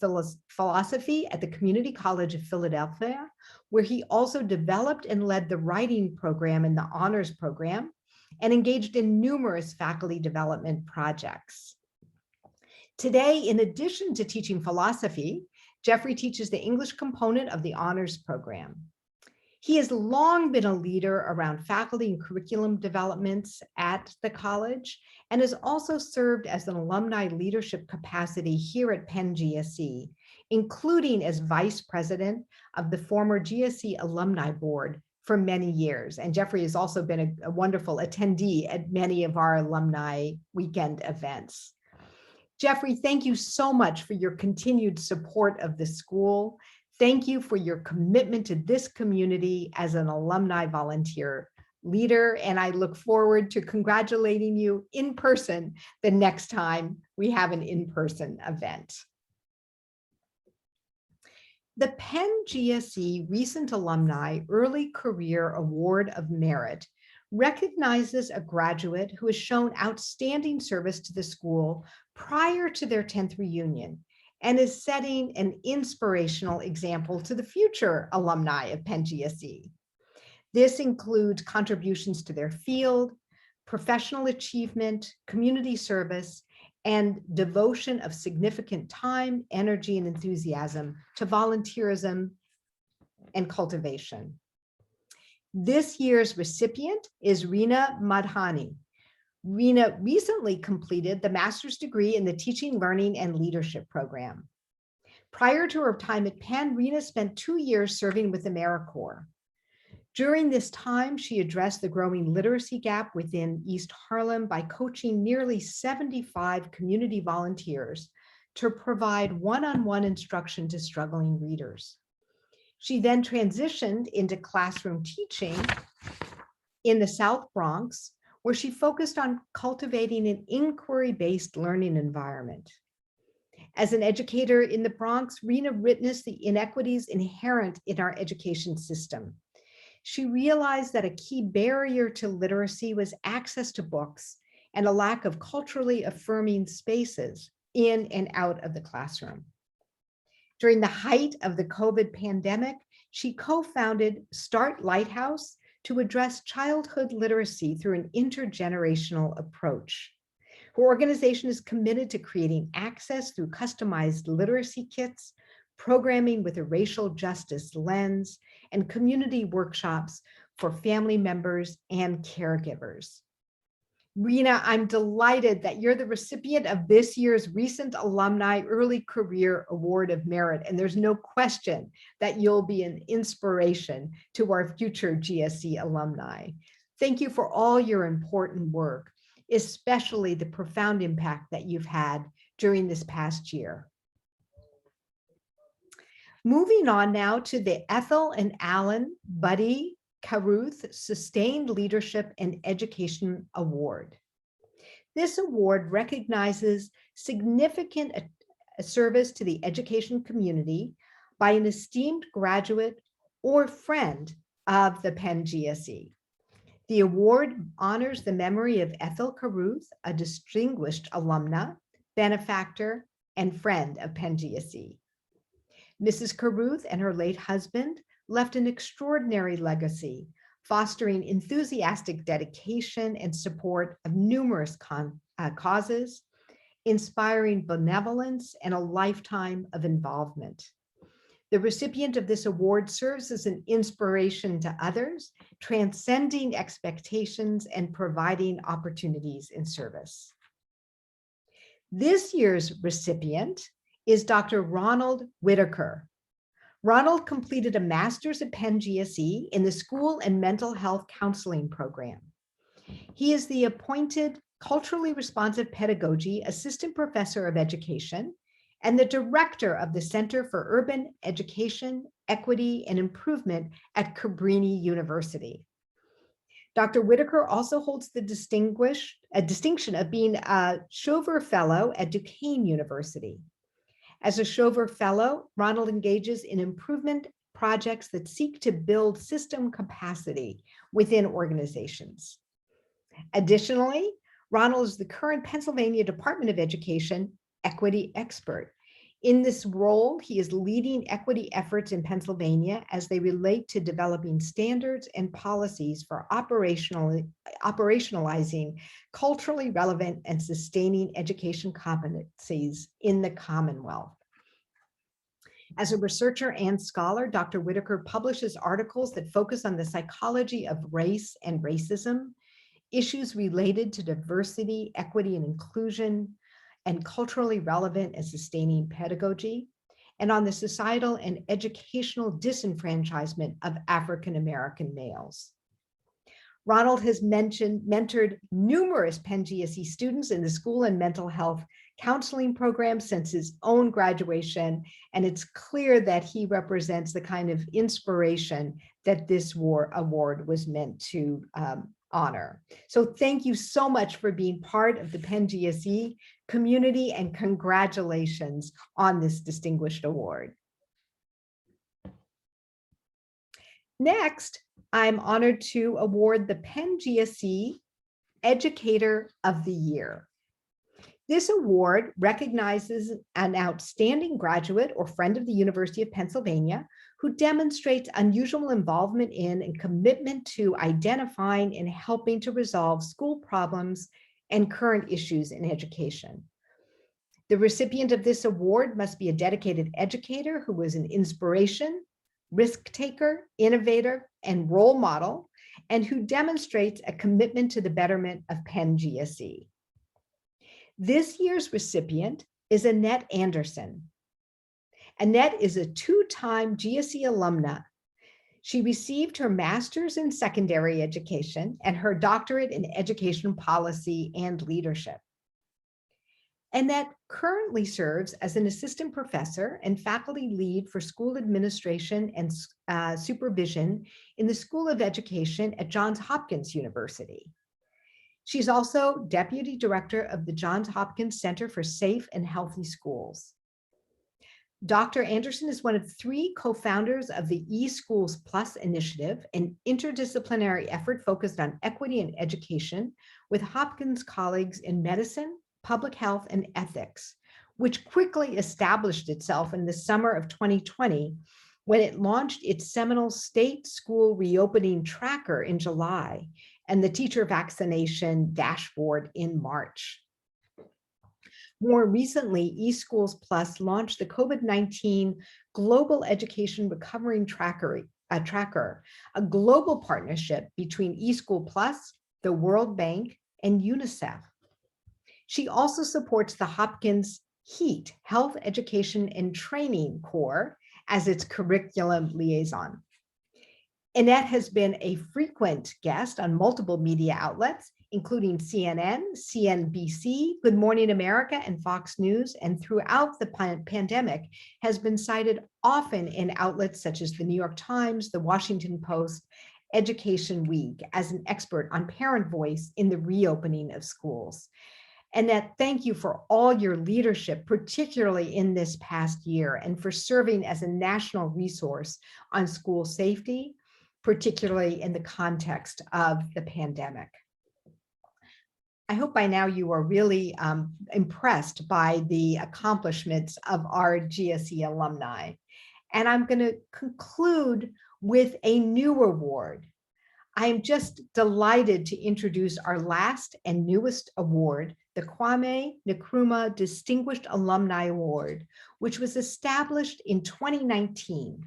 philosophy at the Community College of Philadelphia, where he also developed and led the writing program in the honors program and engaged in numerous faculty development projects. Today, in addition to teaching philosophy, Jeffrey teaches the English component of the honors program. He has long been a leader around faculty and curriculum developments at the college and has also served as an alumni leadership capacity here at Penn GSE, including as vice president of the former GSE Alumni Board for many years. And Jeffrey has also been a wonderful attendee at many of our alumni weekend events. Jeffrey, thank you so much for your continued support of the school. Thank you for your commitment to this community as an alumni volunteer leader, and I look forward to congratulating you in person the next time we have an in-person event. The Penn GSE Recent Alumni Early Career Award of Merit recognizes a graduate who has shown outstanding service to the school prior to their 10th reunion and is setting an inspirational example to the future alumni of Penn GSE. This includes contributions to their field, professional achievement, community service, and devotion of significant time, energy, and enthusiasm to volunteerism and cultivation. This year's recipient is Rina Madhani. Rina recently completed the master's degree in the Teaching, Learning, and Leadership program. Prior to her time at Penn, Rina spent 2 years serving with AmeriCorps. During this time, she addressed the growing literacy gap within East Harlem by coaching nearly 75 community volunteers to provide one-on-one instruction to struggling readers. She then transitioned into classroom teaching in the South Bronx, where she focused on cultivating an inquiry-based learning environment. As an educator in the Bronx, Rina witnessed the inequities inherent in our education system. She realized that a key barrier to literacy was access to books and a lack of culturally affirming spaces in and out of the classroom. During the height of the COVID pandemic, she co-founded Start Lighthouse to address childhood literacy through an intergenerational approach. Her organization is committed to creating access through customized literacy kits, programming with a racial justice lens, and community workshops for family members and caregivers. Rina, I'm delighted that you're the recipient of this year's recent Alumni Early Career Award of Merit, and there's no question that you'll be an inspiration to our future GSE alumni. Thank you for all your important work, especially the profound impact that you've had during this past year. Moving on now to the Ethel and Alan Buddy Karuth Sustained Leadership and Education Award. This award recognizes significant service to the education community by an esteemed graduate or friend of the Penn GSE. The award honors the memory of Ethel Karuth, a distinguished alumna, benefactor, and friend of Penn GSE. Mrs. Karuth and her late husband left an extraordinary legacy, fostering enthusiastic dedication and support of numerous causes, inspiring benevolence and a lifetime of involvement. The recipient of this award serves as an inspiration to others, transcending expectations and providing opportunities in service. This year's recipient is Dr. Ronald Whitaker. Ronald completed a master's at Penn GSE in the School and Mental Health Counseling program. He is the appointed Culturally Responsive Pedagogy Assistant Professor of Education and the Director of the Center for Urban Education, Equity, and Improvement at Cabrini University. Dr. Whitaker also holds the distinction of being a Shover Fellow at Duquesne University. As a Shover Fellow, Ronald engages in improvement projects that seek to build system capacity within organizations. Additionally, Ronald is the current Pennsylvania Department of Education equity expert. In this role, he is leading equity efforts in Pennsylvania as they relate to developing standards and policies for operationalizing culturally relevant and sustaining education competencies in the Commonwealth. As a researcher and scholar, Dr. Whitaker publishes articles that focus on the psychology of race and racism, issues related to diversity, equity, and inclusion, and culturally relevant and sustaining pedagogy, and on the societal and educational disenfranchisement of African-American males. Ronald has mentored numerous Penn GSE students in the school and mental health counseling program since his own graduation, and it's clear that he represents the kind of inspiration that this award was meant to honor. So thank you so much for being part of the Penn GSE community, and congratulations on this distinguished award. Next, I'm honored to award the Penn GSE Educator of the Year. This award recognizes an outstanding graduate or friend of the University of Pennsylvania who demonstrates unusual involvement in and commitment to identifying and helping to resolve school problems and current issues in education. The recipient of this award must be a dedicated educator who was an inspiration, risk taker, innovator, and role model, and who demonstrates a commitment to the betterment of Penn GSE. This year's recipient is Annette Anderson. Annette is a two-time GSE alumna. She received her master's in secondary education and her doctorate in education policy and leadership. Annette currently serves as an assistant professor and faculty lead for school administration and supervision in the School of Education at Johns Hopkins University. She's also deputy director of the Johns Hopkins Center for Safe and Healthy Schools. Dr. Anderson is one of 3 co-founders of the eSchools Plus initiative, an interdisciplinary effort focused on equity in education with Hopkins colleagues in medicine, public health, and ethics, which quickly established itself in the summer of 2020 when it launched its seminal state school reopening tracker in July and the teacher vaccination dashboard in March. More recently, eSchools Plus launched the COVID-19 Global Education Recovering Tracker, a global partnership between eSchool Plus, the World Bank, and UNICEF. She also supports the Hopkins HEAT, Health, Education, and Training Corps, as its curriculum liaison. Annette has been a frequent guest on multiple media outlets, including CNN, CNBC, Good Morning America, and Fox News, and throughout the pandemic has been cited often in outlets such as the New York Times, the Washington Post, Education Week as an expert on parent voice in the reopening of schools. Annette, thank you for all your leadership, particularly in this past year, and for serving as a national resource on school safety, particularly in the context of the pandemic. I hope by now you are really impressed by the accomplishments of our GSE alumni. And I'm going to conclude with a new award. I am just delighted to introduce our last and newest award, the Kwame Nikruma Distinguished Alumni Award, which was established in 2019.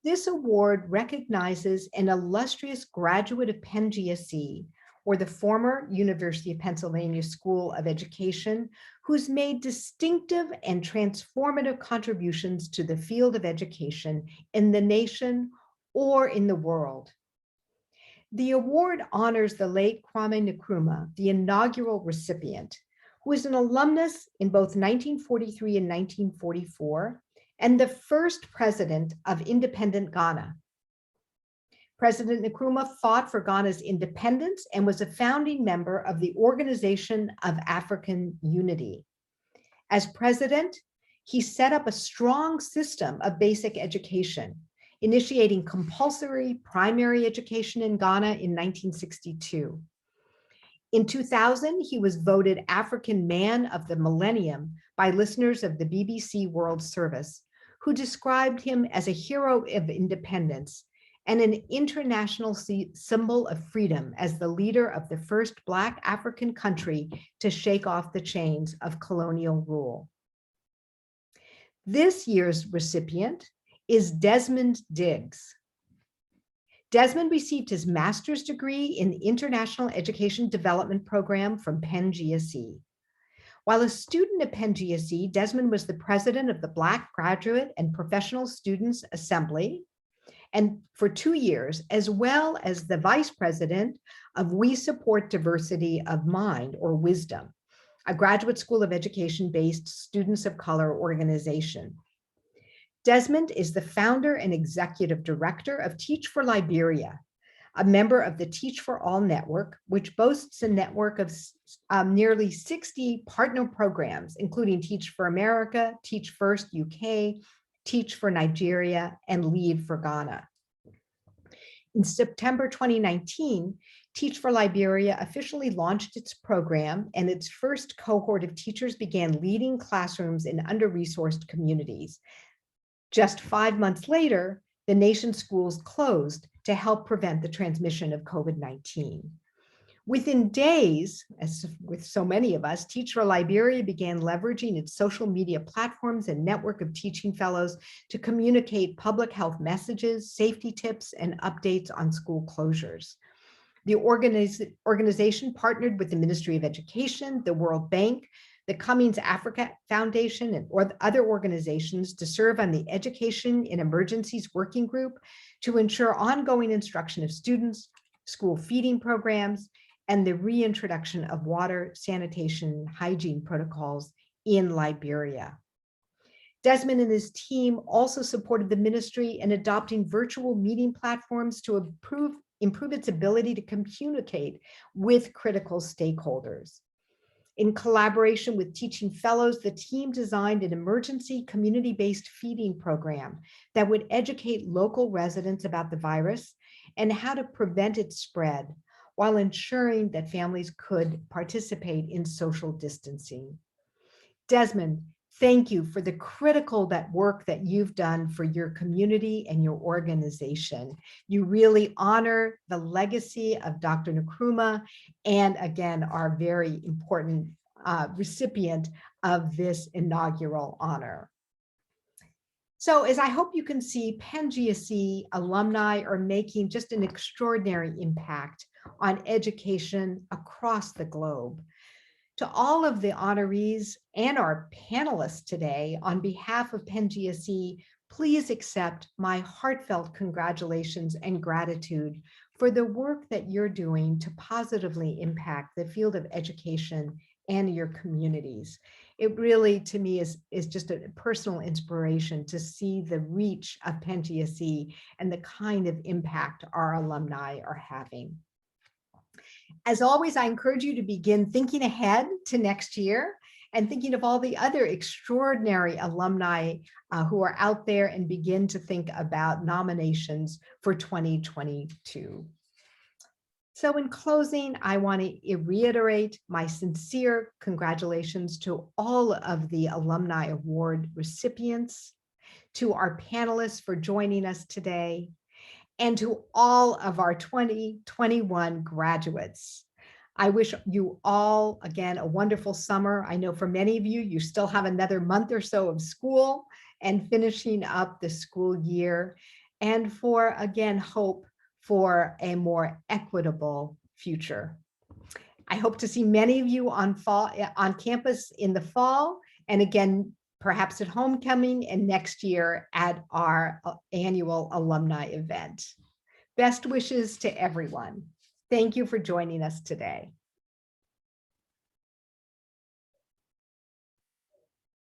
This award recognizes an illustrious graduate of Penn GSE, or the former University of Pennsylvania School of Education, who's made distinctive and transformative contributions to the field of education in the nation or in the world. The award honors the late Kwame Nikruma, the inaugural recipient, who is an alumnus in both 1943 and 1944, and the first president of independent Ghana. President Nikruma fought for Ghana's independence and was a founding member of the Organization of African Unity. As president, he set up a strong system of basic education, initiating compulsory primary education in Ghana in 1962. In 2000, he was voted African Man of the Millennium by listeners of the BBC World Service, who described him as a hero of independence and an international symbol of freedom as the leader of the first Black African country to shake off the chains of colonial rule. This year's recipient is Desmond Diggs. Desmond received his master's degree in the International Education Development Program from Penn GSE. While a student at Penn GSE, Desmond was the president of the Black Graduate and Professional Students Assembly, and for 2 years, as well as the vice president of We Support Diversity of Mind, or WISDOM, a graduate school of education-based students of color organization. Desmond is the founder and executive director of Teach for Liberia, a member of the Teach for All network, which boasts a network of nearly 60 partner programs, including Teach for America, Teach First UK, Teach for Nigeria, and Lead for Ghana. In September 2019, Teach for Liberia officially launched its program, and its first cohort of teachers began leading classrooms in under-resourced communities. Just 5 months later, the nation's schools closed to help prevent the transmission of COVID-19. Within days, as with so many of us, Teach for Liberia began leveraging its social media platforms and network of teaching fellows to communicate public health messages, safety tips, and updates on school closures. The organization partnered with the Ministry of Education, the World Bank, the Cummings Africa Foundation, and other organizations to serve on the Education in Emergencies Working Group to ensure ongoing instruction of students, school feeding programs, and the reintroduction of water, sanitation, hygiene protocols in Liberia. Desmond and his team also supported the ministry in adopting virtual meeting platforms to improve its ability to communicate with critical stakeholders. In collaboration with teaching fellows, the team designed an emergency community-based feeding program that would educate local residents about the virus and how to prevent its spread, while ensuring that families could participate in social distancing. Desmond, thank you for the critical work that you've done for your community and your organization. You really honor the legacy of Dr. Nikruma and, again, our very important recipient of this inaugural honor. So as I hope you can see, Penn GSE alumni are making just an extraordinary impact on education across the globe. To all of the honorees and our panelists today, on behalf of Penn GSE, please accept my heartfelt congratulations and gratitude for the work that you're doing to positively impact the field of education and your communities. It really, to me, is just a personal inspiration to see the reach of Penn GSE and the kind of impact our alumni are having. As always, I encourage you to begin thinking ahead to next year and thinking of all the other extraordinary alumni who are out there, and begin to think about nominations for 2022. So in closing, I want to reiterate my sincere congratulations to all of the Alumni Award recipients, to our panelists for joining us today, and to all of our 2021 graduates. I wish you all, again, a wonderful summer. I know for many of you, you still have another month or so of school and finishing up the school year, and for, again, hope for a more equitable future. I hope to see many of you on campus in the fall, and again, perhaps at homecoming, and next year at our annual alumni event. Best wishes to everyone. Thank you for joining us today.